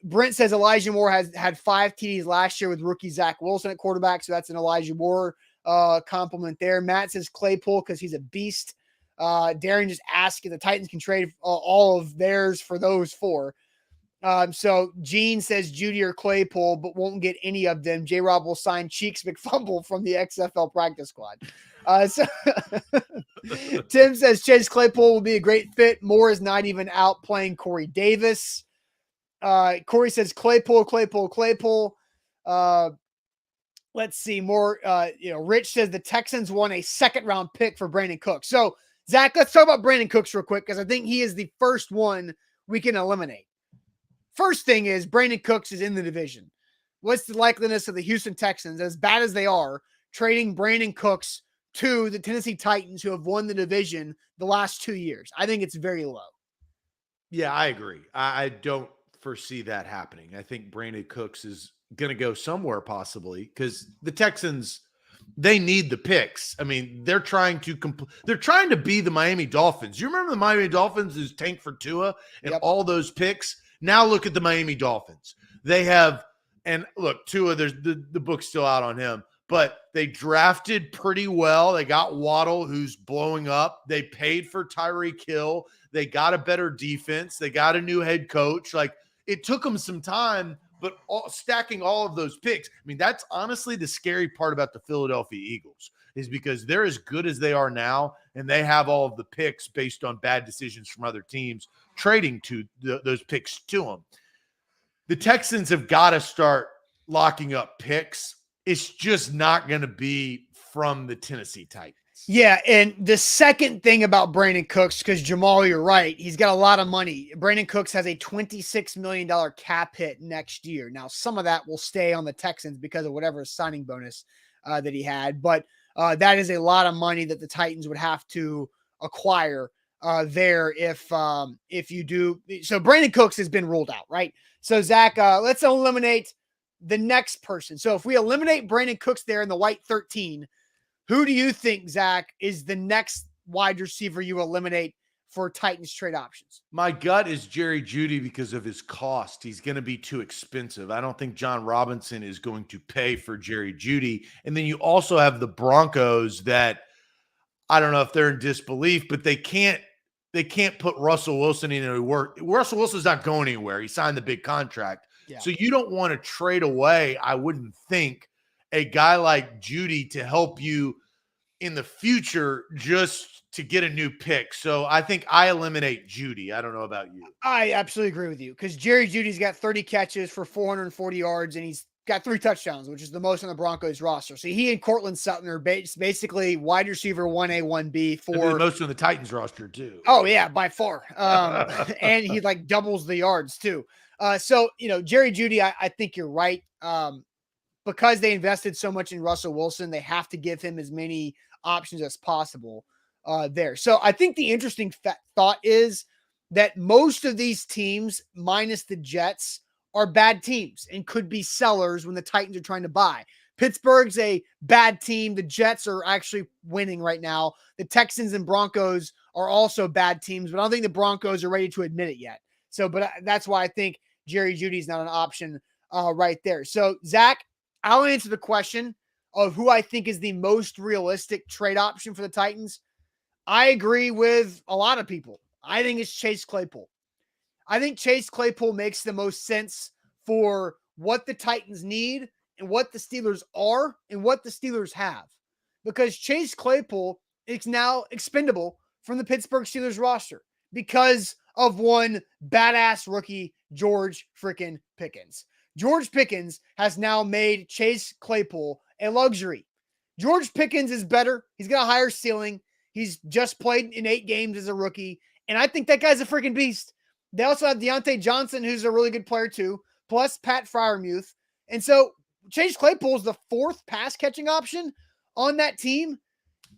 Speaker 1: Brent says Elijah Moore has had 5 TDs last year with rookie Zach Wilson at quarterback, so that's an Elijah Moore compliment there. Matt says Claypool because he's a beast. Darren just asked if the Titans can trade all of theirs for those 4. So Gene says Judy or Claypool, but won't get any of them. J-Rob will sign Cheeks McFumble from the XFL practice squad. Tim says Chase Claypool will be a great fit. Moore is not even out playing Corey Davis. Corey says Claypool. Let's see more. Rich says the Texans won a 2nd-round pick for Brandon Cooks. So Zach, let's talk about Brandon Cooks real quick because I think he is the first one we can eliminate. First thing is Brandon Cooks is in the division. What's the likeliness of the Houston Texans, as bad as they are, trading Brandon Cooks to the Tennessee Titans, who have won the division the last 2 years? I think it's very low.
Speaker 2: Yeah, I agree. I don't foresee that happening. I think Brandon Cooks is going to go somewhere possibly because the Texans, they need the picks. I mean, they're trying to be the Miami Dolphins. You remember the Miami Dolphins who's tanked for Tua and all those picks? Now look at the Miami Dolphins. They have, and look, Tua, there's the book's still out on him, but they drafted pretty well. They got Waddle, who's blowing up. They paid for Tyreek Hill. They got a better defense. They got a new head coach. Like, it took them some time, but stacking all of those picks. I mean, that's honestly the scary part about the Philadelphia Eagles, is because they're as good as they are now, and they have all of the picks based on bad decisions from other teams trading to those picks to them. The Texans have got to start locking up picks. It's just not going to be from the Tennessee Titans.
Speaker 1: Yeah, and the second thing about Brandon Cooks, because Jamal, you're right, he's got a lot of money. Brandon Cooks has a $26 million cap hit next year. Now, some of that will stay on the Texans because of whatever signing bonus that he had, but that is a lot of money that the Titans would have to acquire there if you do. So Brandon Cooks has been ruled out, right? So Zach, let's eliminate the next person. So if we eliminate Brandon Cooks there in the white 13, who do you think, Zach, is the next wide receiver you eliminate for Titans trade options?
Speaker 2: My gut is Jerry Jeudy because of his cost. He's going to be too expensive. I don't think John Robinson is going to pay for Jerry Jeudy. And then you also have the Broncos that, I don't know if they're in disbelief, but they can't put Russell Wilson in any work. Russell Wilson's not going anywhere. He signed the big contract. Yeah. So you don't want to trade away, I wouldn't think, a guy like Jeudy to help you in the future just to get a new pick. So I think I eliminate Jeudy. I don't know about you.
Speaker 1: I absolutely agree with you because Jerry Jeudy's got 30 catches for 440 yards, and he's got 3 touchdowns, which is the most on the Broncos roster. So he and Cortland Sutton are basically wide receiver 1A, 1B for
Speaker 2: the most on the Titans roster too.
Speaker 1: Oh yeah, by far. And he like doubles the yards too. So, Jerry Jeudy, I think you're right. Because they invested so much in Russell Wilson, they have to give him as many options as possible there. So I think the interesting thought is that most of these teams, minus the Jets, are bad teams and could be sellers when the Titans are trying to buy. Pittsburgh's a bad team. The Jets are actually winning right now. The Texans and Broncos are also bad teams, but I don't think the Broncos are ready to admit it yet. So, but that's why I think Jerry Jeudy is not an option right there. So, Zach, I'll answer the question of who I think is the most realistic trade option for the Titans. I agree with a lot of people. I think it's Chase Claypool. I think Chase Claypool makes the most sense for what the Titans need and what the Steelers are and what the Steelers have. Because Chase Claypool is now expendable from the Pittsburgh Steelers roster because of one badass rookie, George freaking Pickens. George Pickens has now made Chase Claypool a luxury. George Pickens is better. He's got a higher ceiling. He's just played in 8 games as a rookie. And I think that guy's a freaking beast. They also have Deontay Johnson, who's a really good player too, plus Pat Freiermuth. And so Chase Claypool is the 4th pass catching option on that team.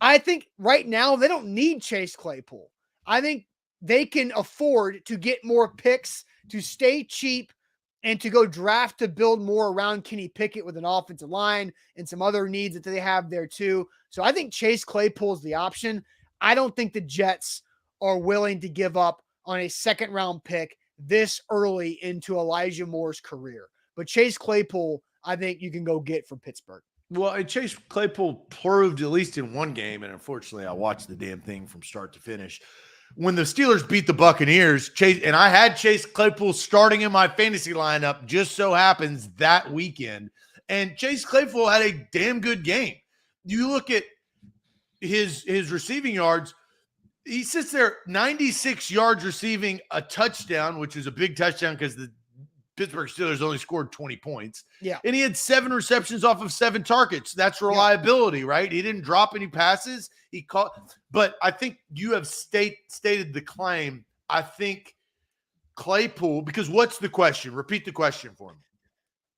Speaker 1: I think right now they don't need Chase Claypool. I think they can afford to get more picks, to stay cheap, and to go draft to build more around Kenny Pickett with an offensive line and some other needs that they have there too. So I think Chase Claypool is the option. I don't think the Jets are willing to give up on a second-round pick this early into Elijah Moore's career. But Chase Claypool, I think you can go get for Pittsburgh.
Speaker 2: Well, and Chase Claypool proved, at least in one game, and unfortunately I watched the damn thing from start to finish. When the Steelers beat the Buccaneers, and I had Chase Claypool starting in my fantasy lineup, just so happens that weekend. And Chase Claypool had a damn good game. You look at his receiving yards, he sits there 96 yards receiving a touchdown, which is a big touchdown because the Pittsburgh Steelers only scored 20 points.
Speaker 1: Yeah.
Speaker 2: And he had 7 receptions off of 7 targets. That's reliability, right? He didn't drop any passes. He caught, but I think you have stated the claim. I think Claypool, because what's the question? Repeat the question for me.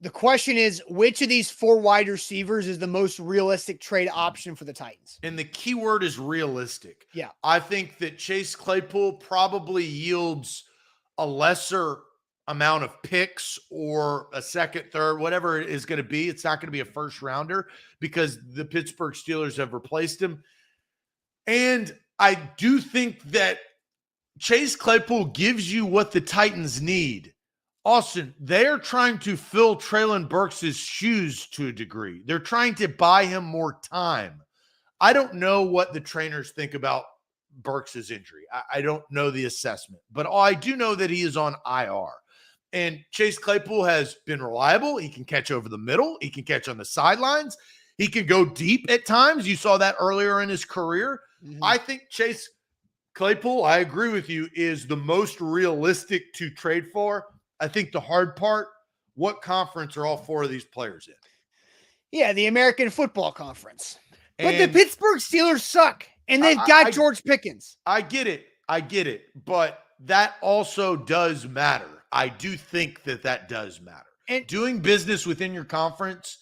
Speaker 1: The question is, which of these 4 wide receivers is the most realistic trade option for the Titans?
Speaker 2: And the key word is realistic.
Speaker 1: Yeah.
Speaker 2: I think that Chase Claypool probably yields a lesser amount of picks or a second, third, whatever it is going to be. It's not going to be a first rounder because the Pittsburgh Steelers have replaced him. And I do think that Chase Claypool gives you what the Titans need. Austin, they're trying to fill Treylon Burks' shoes to a degree. They're trying to buy him more time. I don't know what the trainers think about Burks' injury. I don't know the assessment, but I do know that he is on IR. And Chase Claypool has been reliable. He can catch over the middle. He can catch on the sidelines. He can go deep at times. You saw that earlier in his career. Mm-hmm. I think Chase Claypool, I agree with you, is the most realistic to trade for. I think the hard part, what conference are all 4 of these players in?
Speaker 1: Yeah, the American Football Conference. But the Pittsburgh Steelers suck, and they've got George Pickens.
Speaker 2: I get it. But that also does matter. I do think that does matter. And doing business within your conference,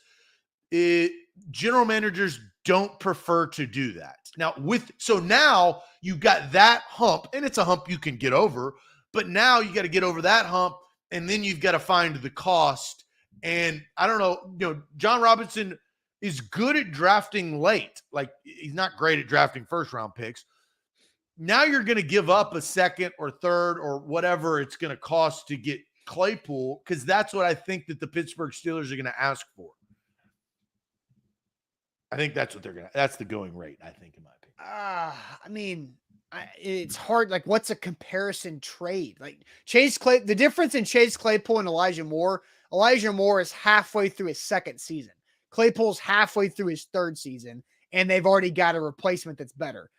Speaker 2: general managers don't prefer to do that. Now, now you've got that hump, and it's a hump you can get over, but now you got to get over that hump, and then you've got to find the cost. And I don't know, John Robinson is good at drafting late. Like, he's not great at drafting first-round picks. Now you're going to give up a second or third or whatever it's going to cost to get Claypool, because that's what I think that the Pittsburgh Steelers are going to ask for. I think that's what that's the going rate, I think, in my opinion.
Speaker 1: It's hard. Like, what's a comparison trade? Like the difference in Chase Claypool and Elijah Moore is halfway through his second season. Claypool's halfway through his third season, and they've already got a replacement that's better.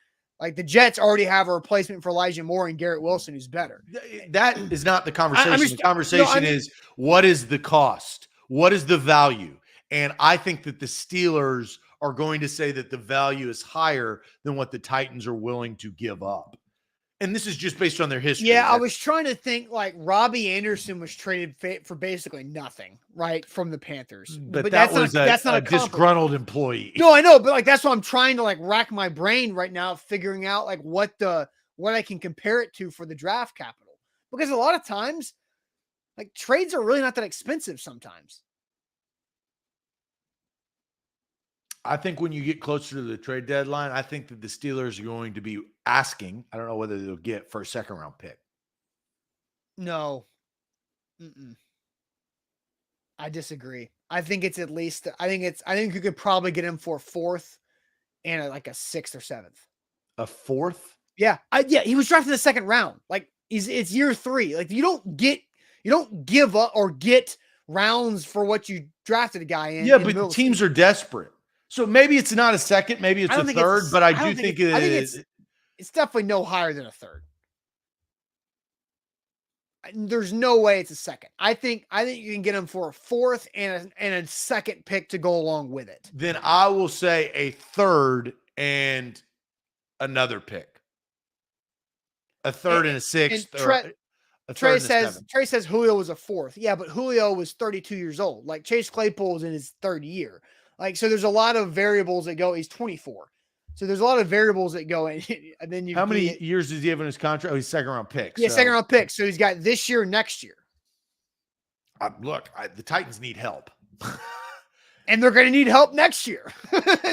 Speaker 1: Like, the Jets already have a replacement for Elijah Moore and Garrett Wilson, who's better.
Speaker 2: That is not the conversation. The conversation is, what is the cost? What is the value? And I think that the Steelers are going to say that the value is higher than what the Titans are willing to give up. And this is just based on their history.
Speaker 1: Yeah, I was trying to think, like, Robbie Anderson was traded for basically nothing, right, from the Panthers.
Speaker 2: But that's not a disgruntled employee.
Speaker 1: No, I know, but like, that's what I'm trying to, like, rack my brain right now, figuring out like what I can compare it to for the draft capital. Because a lot of times, like, trades are really not that expensive sometimes.
Speaker 2: I think when you get closer to the trade deadline, I think that the Steelers are going to be asking, I don't know whether they'll get for a second round pick.
Speaker 1: No. I disagree. I think it's at least, I think you could probably get him for a 4th and like a 6th or 7th.
Speaker 2: A 4th?
Speaker 1: Yeah. He was drafted in the second round. Like, it's year 3. Like, you don't give up or get rounds for what you drafted a guy in.
Speaker 2: Yeah, but teams are desperate. So maybe it's not a second, maybe it's a third, but I do think it is.
Speaker 1: It's definitely no higher than a 3rd. There's no way it's a second. I think you can get him for a 4th and a second pick to go along with it.
Speaker 2: Then I will say a 3rd and another pick. A 3rd and a 6th.
Speaker 1: Trey says Julio was a 4th. Yeah, but Julio was 32 years old. Like, Chase Claypool is in his 3rd year. Like, so there's a lot of variables that go. He's 24. So there's a lot of variables that go in. And then
Speaker 2: how many years does he have in his contract? Oh, he's second round pick.
Speaker 1: Yeah, second round pick. So he's got this year, next year.
Speaker 2: The Titans need help.
Speaker 1: And they're going to need help next year.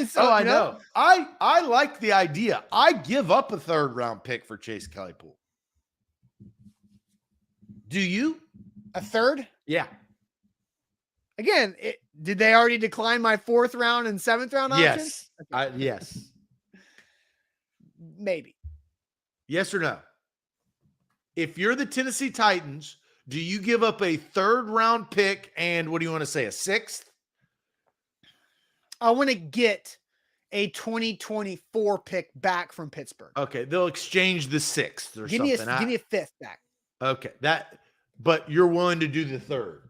Speaker 1: So,
Speaker 2: I know. I like the idea. I give up a 3rd round pick for Chase Claypool. Do you?
Speaker 1: A 3rd?
Speaker 2: Yeah.
Speaker 1: Again, did they already decline my 4th round and 7th round options?
Speaker 2: Yes. Yes.
Speaker 1: Maybe.
Speaker 2: Yes or no? If you're the Tennessee Titans, do you give up a 3rd round pick and what do you want to say, a 6th?
Speaker 1: I want to get a 2024 pick back from Pittsburgh.
Speaker 2: Okay, they'll exchange the 6th or
Speaker 1: Give
Speaker 2: something.
Speaker 1: me a 5th back.
Speaker 2: Okay, but you're willing to do the 3rd.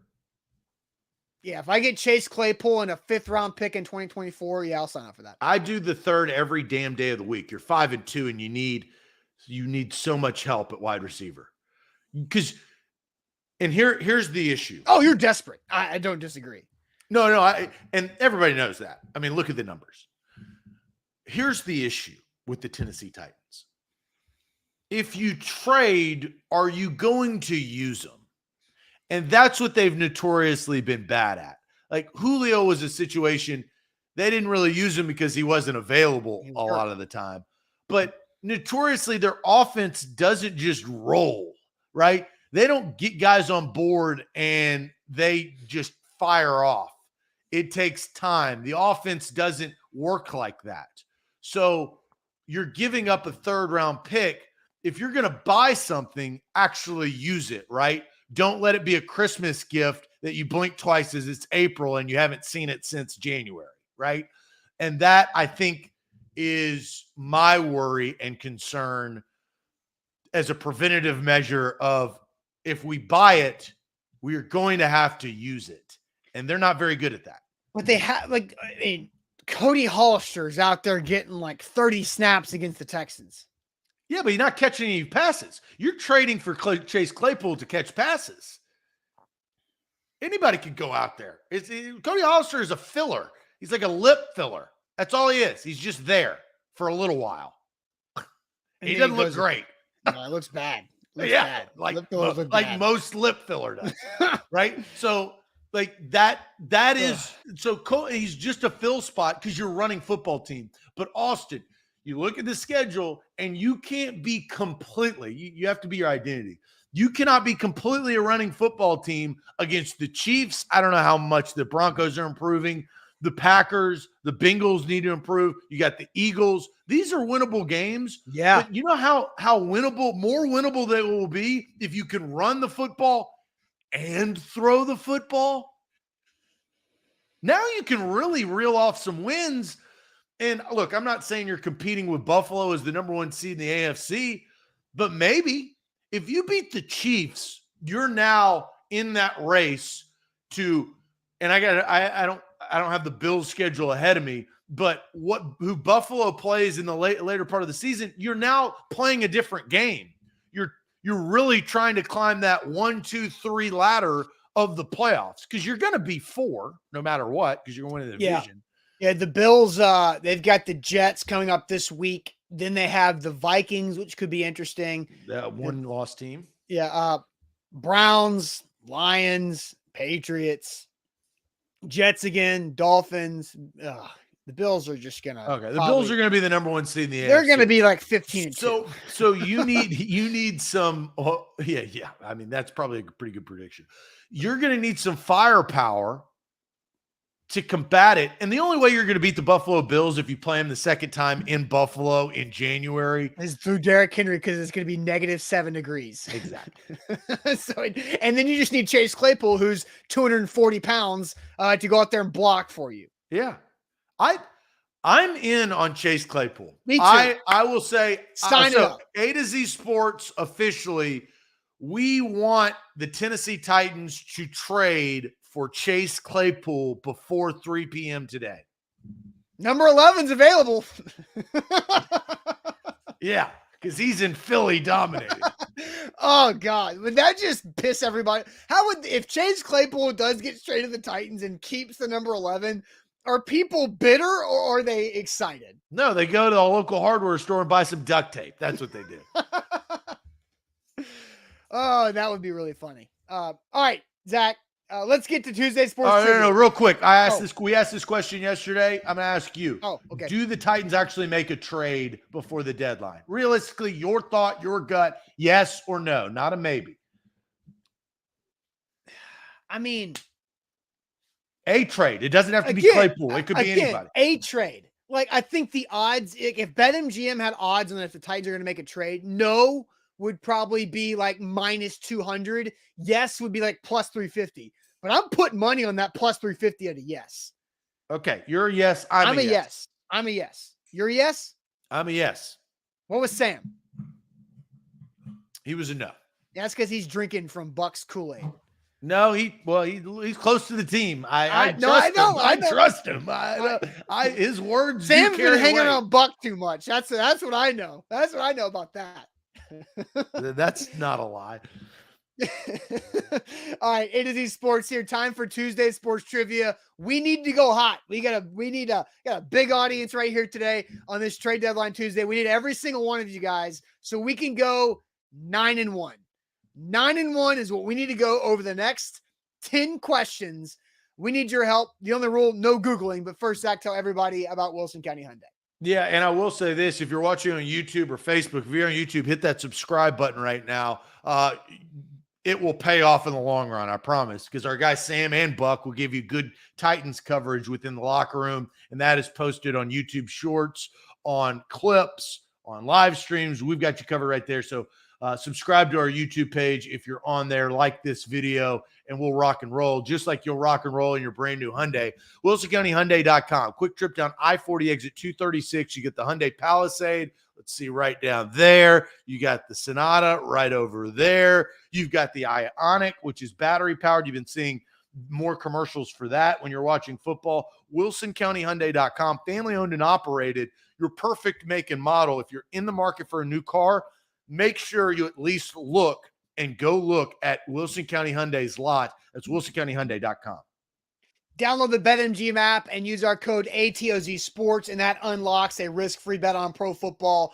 Speaker 1: Yeah, if I get Chase Claypool and a 5th round pick in 2024, yeah, I'll sign up for that.
Speaker 2: I do the 3rd every damn day of the week. You're 5-2 and you need so much help at wide receiver. And here's the issue.
Speaker 1: Oh, you're desperate. I don't disagree.
Speaker 2: No, and everybody knows that. I mean, look at the numbers. Here's the issue with the Tennessee Titans. If you trade, are you going to use them? And that's what they've notoriously been bad at. Like Julio was a situation, they didn't really use him because he wasn't available a lot of the time. But notoriously, their offense doesn't just roll, right? They don't get guys on board and they just fire off. It takes time. The offense doesn't work like that. So you're giving up a 3rd round pick. If you're going to buy something, actually use it, right? Don't let it be a Christmas gift that you blink twice as it's April and you haven't seen it since January, right? And that, I think, is my worry and concern as a preventative measure of if we buy it, we are going to have to use it. And they're not very good at that.
Speaker 1: But they have, Cody Hollister's out there getting like 30 snaps against the Texans.
Speaker 2: Yeah, but you're not catching any passes. You're trading for Chase Claypool to catch passes. Anybody could go out there. Cody Hollister is a filler. He's like a lip filler. That's all he is. He's just there for a little while. He doesn't look great.
Speaker 1: No, it looks bad.
Speaker 2: Bad. Like most lip filler does. Right? So he's just a fill spot because you're running football team. But Austin, you look at the schedule and you can't be completely, you have to be your identity. You cannot be completely a running football team against the Chiefs. I don't know how much the Broncos are improving. The Packers, the Bengals need to improve. You got the Eagles. These are winnable games.
Speaker 1: Yeah.
Speaker 2: But you know how more winnable they will be if you can run the football and throw the football. Now you can really reel off some wins. And look, I'm not saying you're competing with Buffalo as the number 1 seed in the AFC, but maybe if you beat the Chiefs, you're now in that race to, and I don't have the Bills schedule ahead of me, but who Buffalo plays in the later part of the season, you're now playing a different game. You're really trying to climb that 1, 2, 3 ladder of the playoffs because you're going to be 4 no matter what because you're going to win the division.
Speaker 1: Yeah, the Bills, they've got the Jets coming up this week. Then they have the Vikings, which could be interesting.
Speaker 2: That one-loss team.
Speaker 1: Yeah, Browns, Lions, Patriots, Jets again, Dolphins. The Bills are just gonna.
Speaker 2: Okay, the Bills are gonna be the number 1 seed in the AFC.
Speaker 1: They're gonna be like 15-2.
Speaker 2: So you need some. Yeah. I mean, that's probably a pretty good prediction. You're gonna need some firepower to combat it. And the only way you're going to beat the Buffalo Bills if you play them the second time in Buffalo in January
Speaker 1: is through Derrick Henry because it's going to be -7 degrees.
Speaker 2: Exactly.
Speaker 1: And then you just need Chase Claypool, who's 240 pounds, to go out there and block for you.
Speaker 2: Yeah. I'm in on Chase Claypool.
Speaker 1: Me too.
Speaker 2: I will say,
Speaker 1: sign it up.
Speaker 2: A to Z Sports officially, we want the Tennessee Titans to trade for Chase Claypool before 3 p.m. today.
Speaker 1: Number 11's available.
Speaker 2: Yeah, because he's in Philly dominating.
Speaker 1: Oh, God. Would that just piss everybody? If Chase Claypool does get straight to the Titans and keeps the number 11, are people bitter or are they excited?
Speaker 2: No, they go to the local hardware store and buy some duct tape. That's what they do.
Speaker 1: Oh, that would be really funny. All right, Zach. let's get to Tuesday sports.
Speaker 2: Oh, no, real quick. We asked this question yesterday. I'm going to ask you.
Speaker 1: Oh, okay.
Speaker 2: Do the Titans actually make a trade before the deadline? Realistically, your thought, your gut, yes or no, not a maybe.
Speaker 1: I mean,
Speaker 2: a trade. It doesn't have to be Claypool. It could be anybody.
Speaker 1: A trade. Like, I think the odds, if BetMGM had odds on if the Titans are going to make a trade, no would probably be like minus 200. Yes would be like plus 350. But I'm putting money on that plus 350 at a yes.
Speaker 2: Okay. You're a yes. I'm a yes.
Speaker 1: I'm a yes. You're a yes?
Speaker 2: I'm a yes.
Speaker 1: What was Sam?
Speaker 2: He was a no.
Speaker 1: That's because he's drinking from Buck's Kool-Aid.
Speaker 2: No, he's close to the team. I trust him. His words.
Speaker 1: Sam's been hanging on Buck too much. That's what I know. That's what I know about that.
Speaker 2: That's not a lie.
Speaker 1: All right, A to Z Sports here. Time for Tuesday sports trivia. We need to go hot. We got a big audience right here today on this trade deadline Tuesday. We need every single one of you guys so we can go 9-1. 9-1 is what we need to go over the next 10 questions. We need your help. The only rule, no Googling. But first, Zach, tell everybody about Wilson County Hyundai.
Speaker 2: Yeah, and I will say this. If you're watching on YouTube or Facebook, if you're on YouTube, hit that subscribe button right now. It will pay off in the long run, I promise, because our guys Sam and Buck will give you good Titans coverage within the locker room, and that is posted on YouTube Shorts, on clips, on live streams. We've got you covered right there. So subscribe to our YouTube page if you're on there, like this video, and we'll rock and roll just like you'll rock and roll in your brand new Hyundai. WilsonCountyHyundai.com. Quick trip down I-40 exit 236. You get the Hyundai Palisade. Let's see, right down there. You got the Sonata right over there. You've got the Ioniq, which is battery powered. You've been seeing more commercials for that when you're watching football. WilsonCountyHyundai.com. Family owned and operated. Your perfect make and model. If you're in the market for a new car, make sure you at least look at Wilson County Hyundai's lot. That's WilsonCountyHyundai.com.
Speaker 1: Download the BetMGM app and use our code ATOZ Sports, and that unlocks a risk-free bet on pro football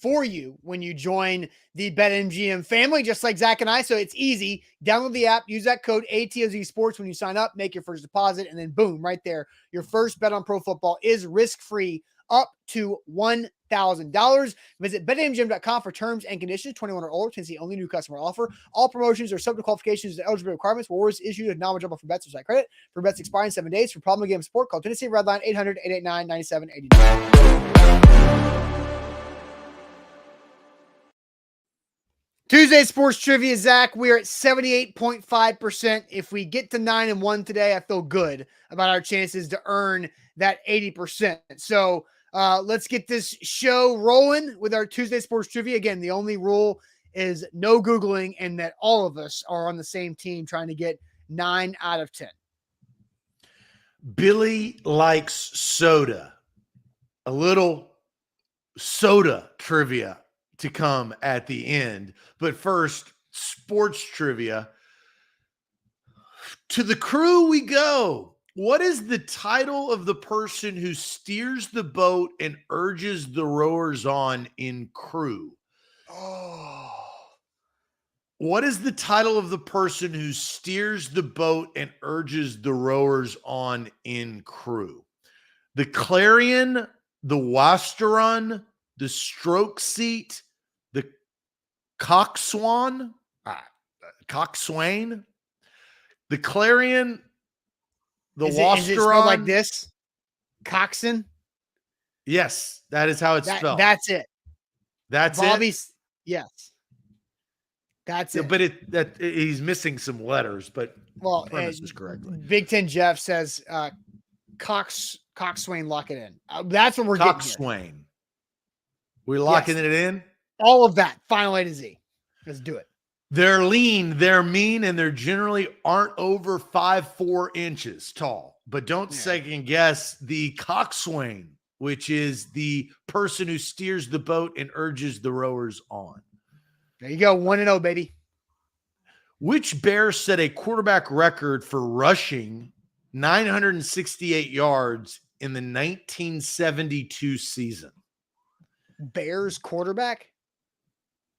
Speaker 1: for you when you join the BetMGM family, just like Zach and I. So it's easy. Download the app, use that code ATOZ Sports when you sign up, make your first deposit, and then boom, right there, your first bet on pro football is risk-free up to $1,000. Visit BetMGM.com for terms and conditions. 21 or older. Tennessee only new customer offer. All promotions are subject to qualifications and eligibility requirements. Rewards issued and non-withdrawable for bets or site credit. For bets expiring 7 days. For problem game support, call Tennessee Redline 800-889-9789. Tuesday sports trivia, Zach. We're at 78.5%. If we get to 9-1 today, I feel good about our chances to earn that 80%. So let's get this show rolling with our Tuesday sports trivia. Again, the only rule is no Googling and that all of us are on the same team trying to get 9 out of 10.
Speaker 2: Billy likes soda. A little soda trivia to come at the end. But first, sports trivia. To the crew we go. What is the title of the person who steers the boat and urges the rowers on in Crew?
Speaker 1: Oh.
Speaker 2: What is the title of the person who steers the boat and urges the rowers on in Crew? The Clarion, the Wasteron, the Stroke Seat, the Coxswain, the Clarion, the Wasteron.
Speaker 1: Is it spelled like this? Coxon?
Speaker 2: Yes, that is how it's spelled.
Speaker 1: That's it.
Speaker 2: That's
Speaker 1: Bobby's, it? Yes. That's it.
Speaker 2: But he's missing some letters, but premise is correctly.
Speaker 1: Big Ten Jeff says Coxswain, lock it in. That's what we're getting.
Speaker 2: Coxswain. We're locking it in?
Speaker 1: All of that. Final A to Z. Let's do it.
Speaker 2: They're lean, they're mean, and they're generally aren't over 5'4" inches tall. But don't second guess the coxswain, which is the person who steers the boat and urges the rowers on.
Speaker 1: There you go. 1-0, baby.
Speaker 2: Which Bear set a quarterback record for rushing 968 yards in the 1972 season?
Speaker 1: Bears quarterback?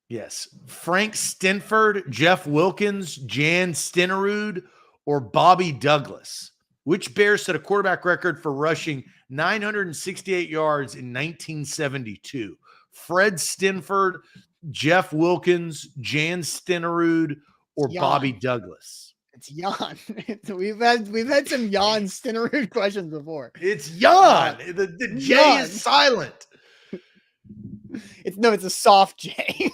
Speaker 2: Yes. Frank Stenford, Jeff Wilkins, Jan Stenerud, or Bobby Douglas? Which Bear set a quarterback record for rushing 968 yards in 1972? Fred Stanford, Jeff Wilkins, Jan Stenerud, or Bobby Douglas?
Speaker 1: It's Jan. We've had some Jan Stenerud questions before.
Speaker 2: It's Jan. The J
Speaker 1: Jan.
Speaker 2: is silent.
Speaker 1: It's a soft J.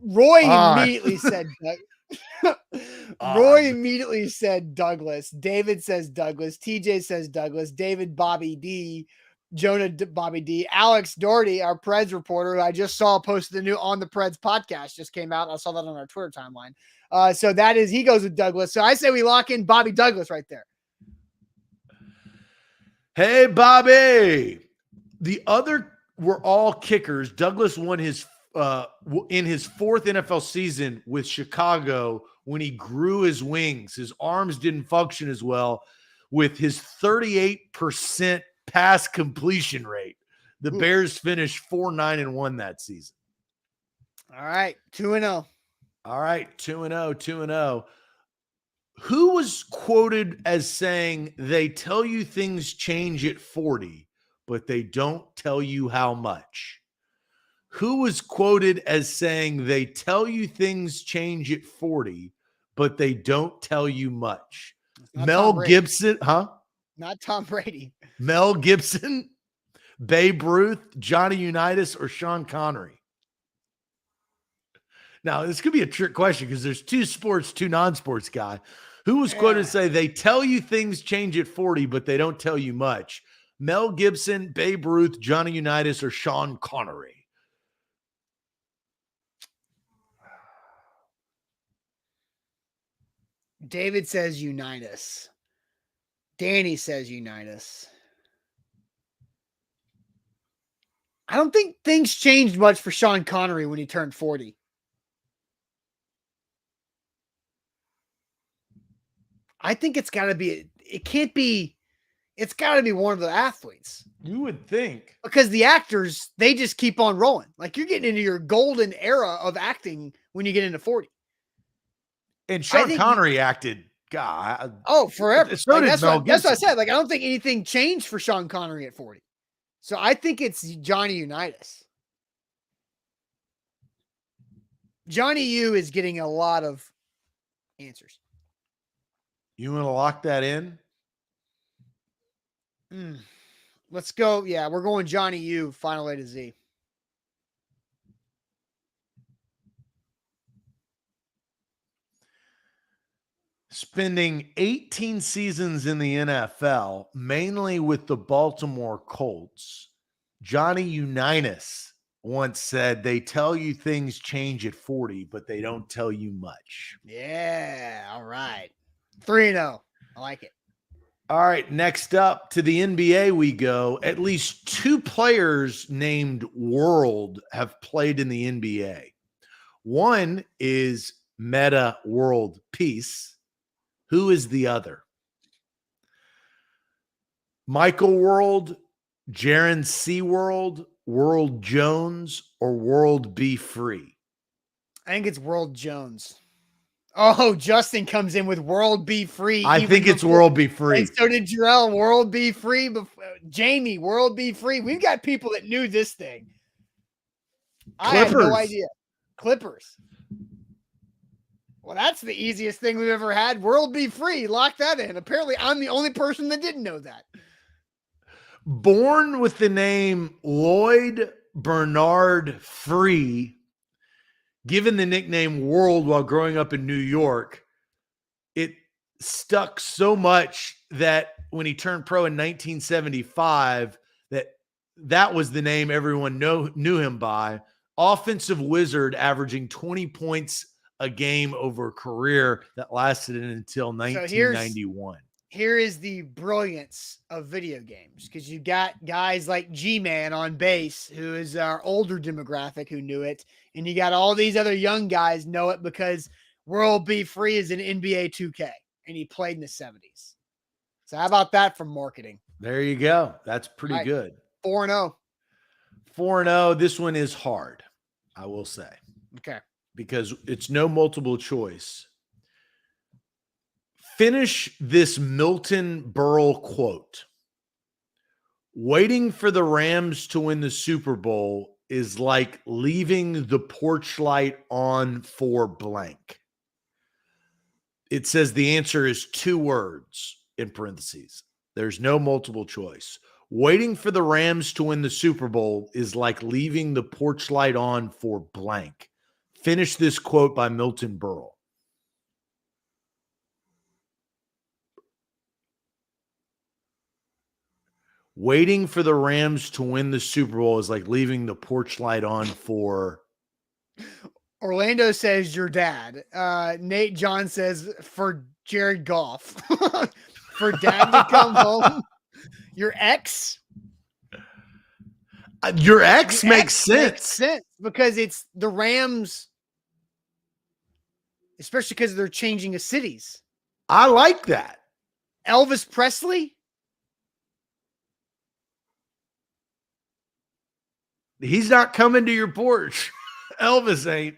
Speaker 1: Roy immediately said Roy immediately said Douglas. David says Douglas. TJ says Douglas. David Bobby D. Jonah Bobby D. Alex Doherty, our Preds reporter, who I just saw posted the new On the Preds podcast, just came out. I saw that on our Twitter timeline. So he goes with Douglas. So I say we lock in Bobby Douglas right there.
Speaker 2: Hey, Bobby. The other were all kickers. Douglas won his in his fourth NFL season with Chicago when he grew his wings. His arms didn't function as well with his 38% pass completion rate. The Bears finished 4-9-1 that season.
Speaker 1: All right, 2-0.
Speaker 2: All right, 2-0, 2-0. Who was quoted as saying, "They tell you things change at 40, but they don't tell you how much"? Who was quoted as saying, "They tell you things change at 40, but they don't tell you much"? Mel Gibson, huh?
Speaker 1: Not Tom Brady.
Speaker 2: Mel Gibson, Babe Ruth, Johnny Unitas, or Sean Connery? Now, this could be a trick question because there's two sports, two non-sports guy. Who was quoted to say, "They tell you things change at 40, but they don't tell you much"? Mel Gibson, Babe Ruth, Johnny Unitas, or Sean Connery?
Speaker 1: David says Unitas. Danny says Unitas. I don't think things changed much for Sean Connery when he turned 40. I think it's got to be, it's got to be one of the athletes.
Speaker 2: You would think.
Speaker 1: Because the actors, they just keep on rolling. Like you're getting into your golden era of acting when you get into 40.
Speaker 2: And Sean Connery acted, God.
Speaker 1: Oh, forever.
Speaker 2: So did Mel Gibson.
Speaker 1: That's what I said. Like, I don't think anything changed for Sean Connery at 40. So I think it's Johnny Unitas. Johnny U is getting a lot of answers.
Speaker 2: You want to lock that in?
Speaker 1: Let's go. Yeah, we're going Johnny U, final A to Z.
Speaker 2: Spending 18 seasons in the NFL, mainly with the Baltimore Colts, Johnny Unitas once said, "They tell you things change at 40, but they don't tell you much."
Speaker 1: Yeah, all right. 3-0. I like it.
Speaker 2: All right, next up to the NBA we go. At least two players named World have played in the NBA. One is Meta World Peace. Who is the other? Michael World, Jaron C. World, World Jones, or World Be Free?
Speaker 1: I think it's World Jones. Oh, Justin comes in with World Be Free.
Speaker 2: I think it's World Be Free.
Speaker 1: And so did Jarrell. World Be Free. Jamie, World Be Free. We've got people that knew this thing. I had no idea. Clippers. Well, that's the easiest thing we've ever had. World Be Free. Lock that in. Apparently, I'm the only person that didn't know that.
Speaker 2: Born with the name Lloyd Bernard Free, given the nickname World while growing up in New York, it stuck so much that when he turned pro in 1975, that was the name everyone knew him by. Offensive wizard, averaging 20 points a game over a career that lasted until 1991.
Speaker 1: Here is the brilliance of video games, because you got guys like G-Man on base, who is our older demographic who knew it, and you got all these other young guys know it because World Be Free is an NBA 2K, and he played in the 70s. So how about that from marketing?
Speaker 2: There you go. That's pretty good.
Speaker 1: 4-0.
Speaker 2: 4-0. This one is hard, I will say.
Speaker 1: Okay.
Speaker 2: Because it's no multiple choice. Finish this Milton Berle quote. Waiting for the Rams to win the Super Bowl is like leaving the porch light on for blank. It says the answer is 2 words in parentheses. There's no multiple choice. Waiting for the Rams to win the Super Bowl is like leaving the porch light on for blank. Finish this quote by Milton Berle. Waiting for the Rams to win the Super Bowl is like leaving the porch light on for...
Speaker 1: Orlando says your dad. Nate John says for Jared Goff. For dad to come home. Your ex?
Speaker 2: Your ex makes sense
Speaker 1: because it's the Rams, especially because they're changing the cities.
Speaker 2: I like that.
Speaker 1: Elvis Presley?
Speaker 2: He's not coming to your porch. Elvis ain't.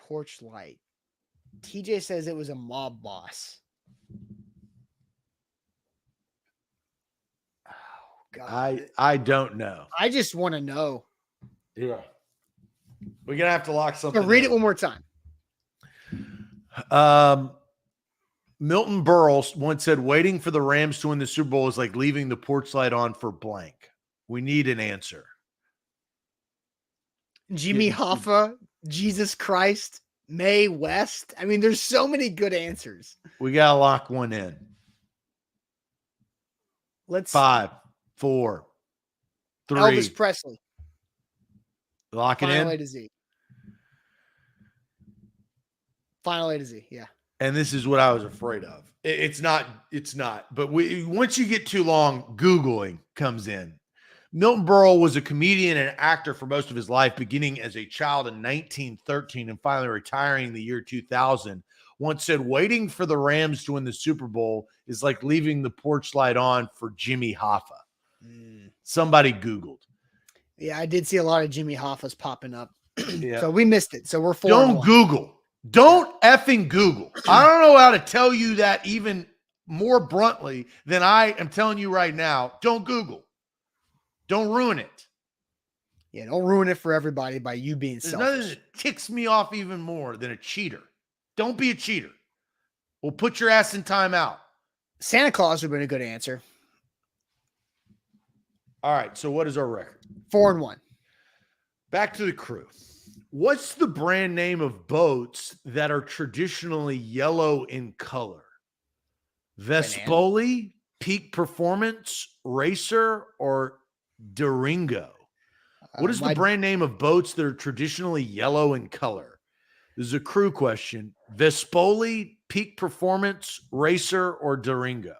Speaker 1: Porch light. TJ says it was a mob boss. Oh, God.
Speaker 2: I don't know.
Speaker 1: I just want to know.
Speaker 2: Yeah. We're going to have to lock something.
Speaker 1: So read it one more time.
Speaker 2: Milton Berle once said, waiting for the Rams to win the Super Bowl is like leaving the porch light on for blank. We need an answer.
Speaker 1: Jimmy Hoffa, Jesus Christ, Mae West. I mean, there's so many good answers.
Speaker 2: We got to lock one in.
Speaker 1: Let's
Speaker 2: 5, 4, 3.
Speaker 1: Elvis Presley.
Speaker 2: Lock it in.
Speaker 1: Final A to Z. Final A to Z. Yeah.
Speaker 2: And this is what I was afraid of. It's not. But once you get too long, Googling comes in. Milton Berle was a comedian and actor for most of his life, beginning as a child in 1913 and finally retiring in the year 2000. Once said, waiting for the Rams to win the Super Bowl is like leaving the porch light on for Jimmy Hoffa. Somebody Googled.
Speaker 1: Yeah, I did see a lot of Jimmy Hoffa's popping up.
Speaker 2: Yeah.
Speaker 1: So we missed it. So we're 4.
Speaker 2: Don't Google. Don't effing Google. I don't know how to tell you that even more bluntly than I am telling you right now. Don't Google. Don't ruin it.
Speaker 1: Yeah, don't ruin it for everybody by you being
Speaker 2: There's
Speaker 1: selfish.
Speaker 2: nothing that ticks me off even more than a cheater. Don't be a cheater. We'll put your ass in timeout.
Speaker 1: Santa Claus would have been a good answer.
Speaker 2: All right, so what is our record?
Speaker 1: 4-1.
Speaker 2: Back to the crew. What's the brand name of boats that are traditionally yellow in color? Vespoli, Peak Performance, Racer, or Durango? What is the brand name of boats that are traditionally yellow in color? This is a crew question. Vespoli, Peak Performance, Racer, or Durango?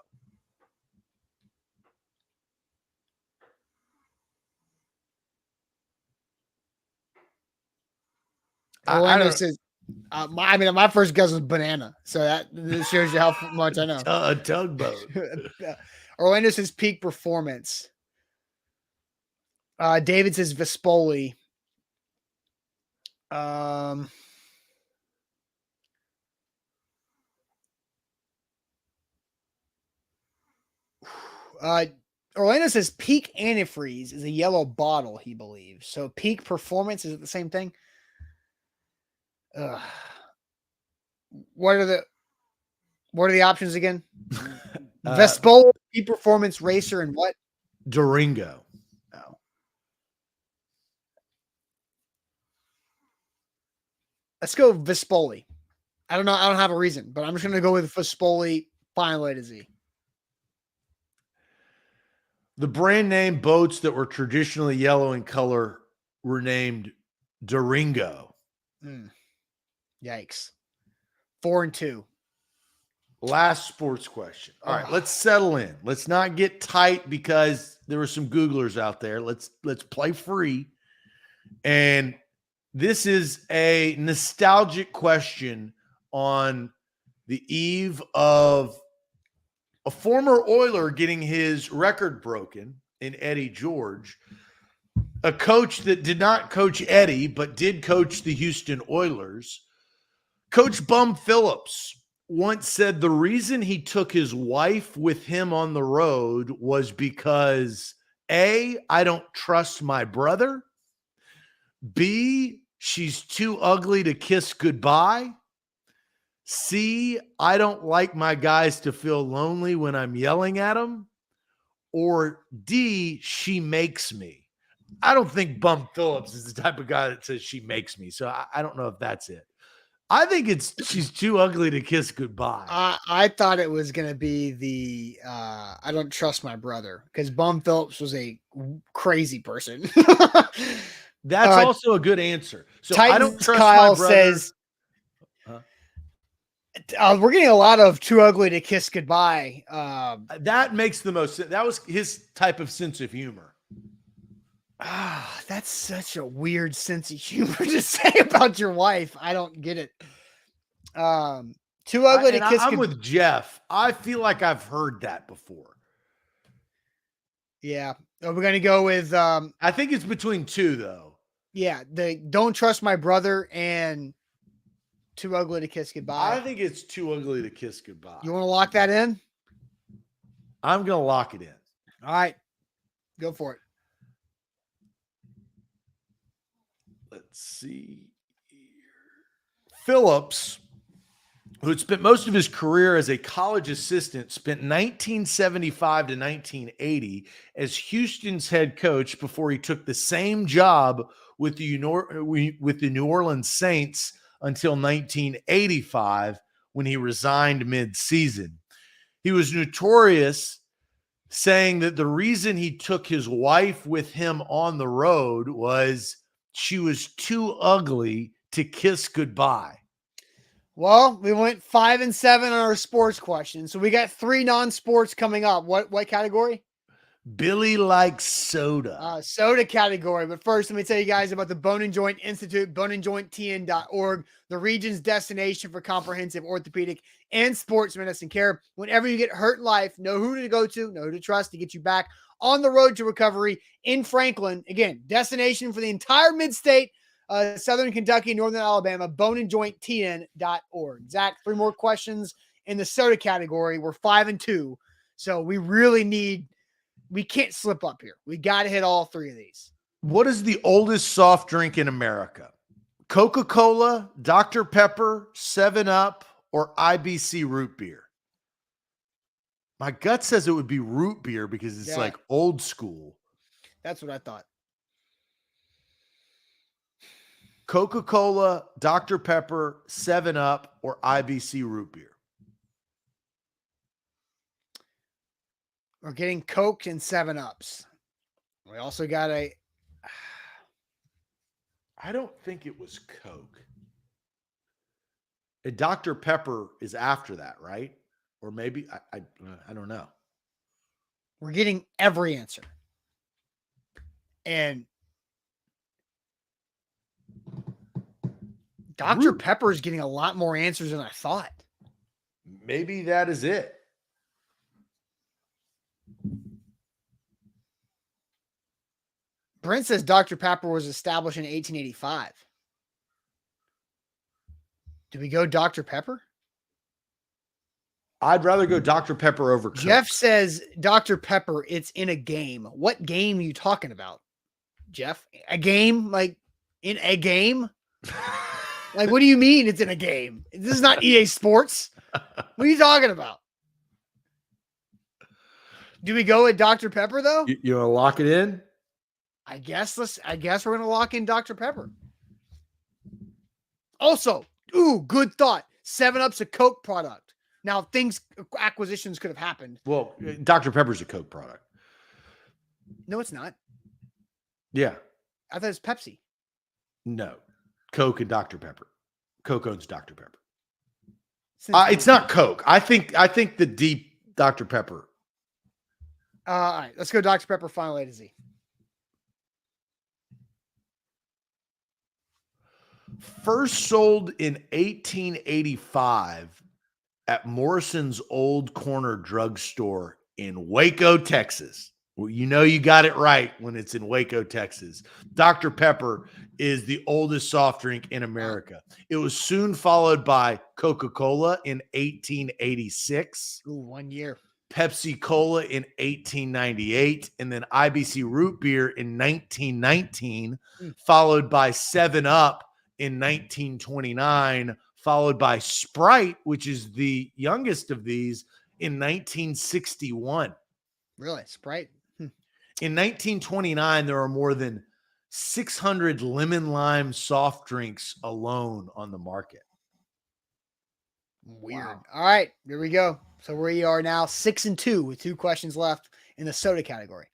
Speaker 1: Orlando says, my first guess was banana. So that shows you how much I know.
Speaker 2: A tugboat.
Speaker 1: Orlando says Peak Performance. David says Vespoli. Orlando says Peak Antifreeze is a yellow bottle, he believes. So Peak Performance, is it the same thing? What are the options again? Vespoli, Peak Performance, Racer, and what?
Speaker 2: Durango.
Speaker 1: Oh. Let's go Vespoli. I don't know. I don't have a reason, but I'm just going to go with Vespoli. Final A to Z.
Speaker 2: The brand name boats that were traditionally yellow in color were named Durango.
Speaker 1: Yikes. 4-2.
Speaker 2: Last sports question. All right, let's settle in. Let's not get tight because there were some Googlers out there. Let's play free. And this is a nostalgic question on the eve of a former Oiler getting his record broken in Eddie George. A coach that did not coach Eddie, but did coach the Houston Oilers. Coach Bum Phillips once said the reason he took his wife with him on the road was because A, I don't trust my brother. B, she's too ugly to kiss goodbye. C, I don't like my guys to feel lonely when I'm yelling at them. Or D, she makes me. I don't think Bum Phillips is the type of guy that says she makes me. So I don't know if that's it. I think it's she's too ugly to kiss goodbye.
Speaker 1: I thought it was going to be the I don't trust my brother, because Bum Phillips was a crazy person.
Speaker 2: That's also a good answer. So
Speaker 1: Titans
Speaker 2: I don't trust
Speaker 1: Kyle
Speaker 2: my brother.
Speaker 1: Says we're getting a lot of too ugly to kiss goodbye.
Speaker 2: That makes the most sense. That was his type of sense of humor.
Speaker 1: That's such a weird sense of humor to say about your wife. I don't get it. Too ugly to kiss.
Speaker 2: I'm with Jeff. I feel like I've heard that before.
Speaker 1: Yeah. Are we going to go with
Speaker 2: I think it's between two though.
Speaker 1: Yeah, the don't trust my brother and too ugly to kiss goodbye.
Speaker 2: I think it's too ugly to kiss goodbye.
Speaker 1: You want to lock that in?
Speaker 2: I'm going to lock it in.
Speaker 1: All right. Go for it.
Speaker 2: Let's see here. Phillips, who had spent most of his career as a college assistant, spent 1975 to 1980 as Houston's head coach before he took the same job with the New Orleans Saints until 1985, when he resigned mid-season. He was notorious, saying that the reason he took his wife with him on the road was she was too ugly to kiss goodbye.
Speaker 1: Well, we went 5-7 on our sports questions. So we got 3 non-sports coming up. What category?
Speaker 2: Billy likes soda.
Speaker 1: Soda category. But first, let me tell you guys about the Bone and Joint Institute, boneandjointtn.org, the region's destination for comprehensive orthopedic and sports medicine care. Whenever you get hurt in life, know who to go to, know who to trust to get you back on the road to recovery in Franklin. Again, destination for the entire mid-state, Southern Kentucky, Northern Alabama, boneandjointtn.org. Zach, 3 more questions in the soda category. We're 5-2. So we can't slip up here. We got to hit all 3 of these.
Speaker 2: What is the oldest soft drink in America? Coca-Cola, Dr. Pepper, 7-Up, or IBC root beer? My gut says it would be root beer because it's like old school.
Speaker 1: That's what I thought.
Speaker 2: Coca-Cola, Dr. Pepper, 7-Up, or IBC root beer?
Speaker 1: We're getting Coke and 7-Ups. We also got I
Speaker 2: don't think it was Coke. A Dr. Pepper is after that, right? Or maybe I don't know.
Speaker 1: We're getting every answer. And Dr. Pepper is getting a lot more answers than I thought.
Speaker 2: Maybe that is it.
Speaker 1: Brent says Dr. Pepper was established in 1885. Do we go Dr. Pepper?
Speaker 2: I'd rather go Dr. Pepper over Coke.
Speaker 1: Jeff says Dr. Pepper, it's in a game. What game are you talking about, Jeff? A game? Like in a game? Like, what do you mean it's in a game? This is not EA Sports. What are you talking about? Do we go with Dr. Pepper though?
Speaker 2: You want to lock it in?
Speaker 1: I guess we're gonna lock in Dr. Pepper. Also, good thought. 7-Up's a Coke product. Now, acquisitions could have happened.
Speaker 2: Well, Dr. Pepper's a Coke product.
Speaker 1: No, it's not.
Speaker 2: Yeah.
Speaker 1: I thought it's Pepsi.
Speaker 2: No. Coke and Dr. Pepper. Coke owns Dr. Pepper. It's not Coke. I think the deep Dr. Pepper.
Speaker 1: All right, let's go Dr. Pepper final A to Z.
Speaker 2: First sold in 1885 at Morrison's Old Corner Drugstore in Waco, Texas. Well, you know you got it right when it's in Waco, Texas. Dr. Pepper is the oldest soft drink in America. It was soon followed by Coca-Cola in 1886.
Speaker 1: Ooh, 1 year.
Speaker 2: Pepsi Cola in 1898, and then IBC root beer in 1919, followed by 7 Up in 1929, followed by Sprite, which is the youngest of these, in 1961.
Speaker 1: Really? Sprite?
Speaker 2: In 1929, there are more than 600 lemon lime soft drinks alone on the market.
Speaker 1: Weird. Wow. All right, here we go. So we are now 6-2 with 2 questions left in the soda category.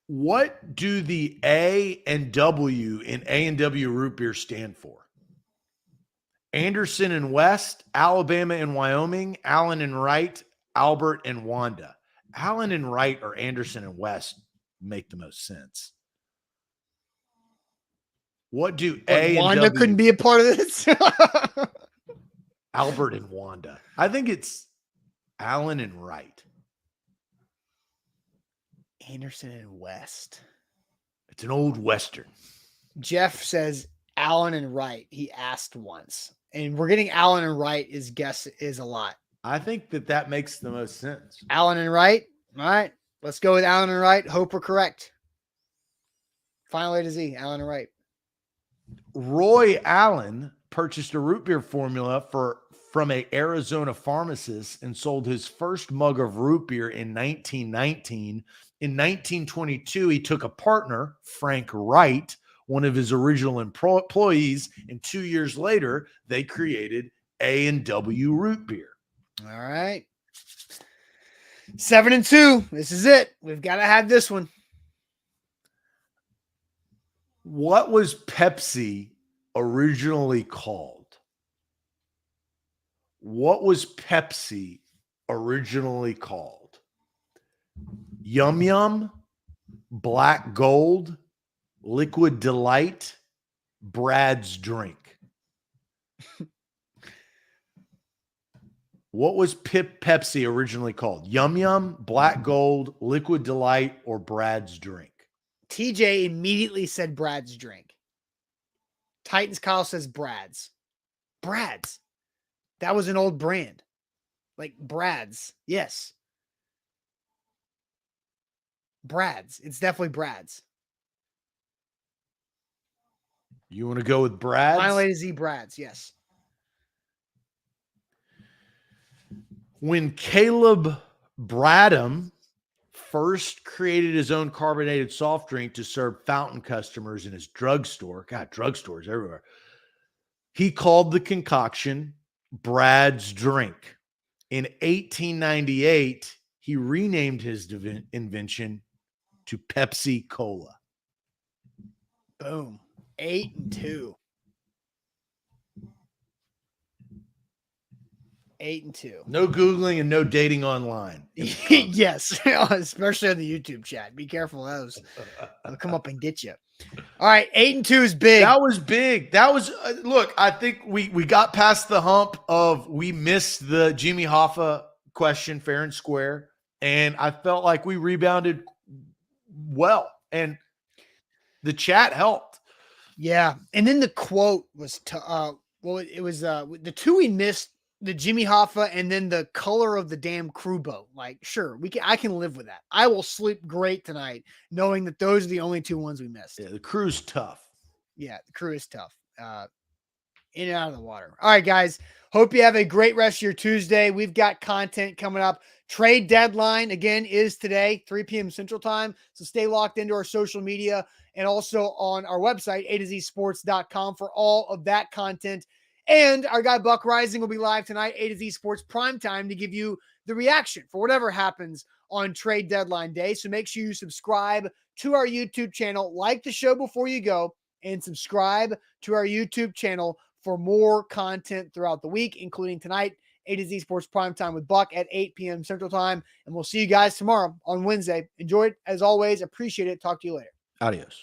Speaker 2: What do the A and W in A&W root beer stand for? Anderson and West, Alabama and Wyoming, Allen and Wright, Albert and Wanda. Allen and Wright or Anderson and West make the most sense. What do A and
Speaker 1: Wanda
Speaker 2: W?
Speaker 1: couldn't be a part of this?
Speaker 2: Albert and Wanda. I think it's Allen and Wright.
Speaker 1: Anderson and West.
Speaker 2: It's an old Western.
Speaker 1: Jeff says Allen and Wright. He asked once. And we're getting Allen and Wright is guess is a lot.
Speaker 2: I think that makes the most sense.
Speaker 1: Allen and Wright. All right. Let's go with Allen and Wright. Hope we're correct. Final A to Z, Allen and Wright.
Speaker 2: Roy Allen purchased a root beer formula from an Arizona pharmacist and sold his first mug of root beer in 1919. In 1922, he took a partner, Frank Wright, one of his original employees, and 2 years later, they created A&W root beer.
Speaker 1: All right. 7-2. This is it. We've got to have this one.
Speaker 2: What was Pepsi originally called? What was Pepsi originally called? Yum Yum, Black Gold, Liquid Delight, Brad's Drink. What was Pepsi originally called? Yum Yum, Black Gold, Liquid Delight, or Brad's Drink?
Speaker 1: TJ immediately said Brad's Drink. Titans Kyle says Brad's. Brad's. That was an old brand. Like Brad's. Yes. Brad's. It's definitely Brad's.
Speaker 2: You want to go with Brad's?
Speaker 1: Final A to Z, Brad's. Yes.
Speaker 2: When Caleb Bradham first created his own carbonated soft drink to serve fountain customers in his drugstore, God, drugstores everywhere, he called the concoction Brad's Drink. In 1898, he renamed his invention to Pepsi Cola.
Speaker 1: Boom. 8-2. 8-2.
Speaker 2: No Googling and no dating online.
Speaker 1: Yes, especially on the YouTube chat. Be careful of those. They'll come up and get you. All right, 8-2 is big.
Speaker 2: That was big. That was look, I think we got past the hump of we missed the Jimmy Hoffa question fair and square, and I felt like we rebounded well, and the chat helped.
Speaker 1: Yeah, and then the quote was it was the two we missed, the Jimmy Hoffa and then the color of the damn crew boat. Like, sure, I can live with that. I will sleep great tonight knowing that those are the only 2 ones we missed.
Speaker 2: Yeah, the crew's tough.
Speaker 1: Yeah, the crew is tough. In and out of the water. All right, guys. Hope you have a great rest of your Tuesday. We've got content coming up. Trade deadline, again, is today, 3 p.m. Central Time. So stay locked into our social media and also on our website, A2Zsports.com, for all of that content. And our guy Buck Rising will be live tonight, A to Z Sports Primetime, to give you the reaction for whatever happens on trade deadline day. So make sure you subscribe to our YouTube channel, like the show before you go, and subscribe to our YouTube channel for more content throughout the week, including tonight, A to Z Sports Primetime with Buck at 8 p.m. Central Time. And we'll see you guys tomorrow on Wednesday. Enjoy it as always. Appreciate it. Talk to you later.
Speaker 2: Adios.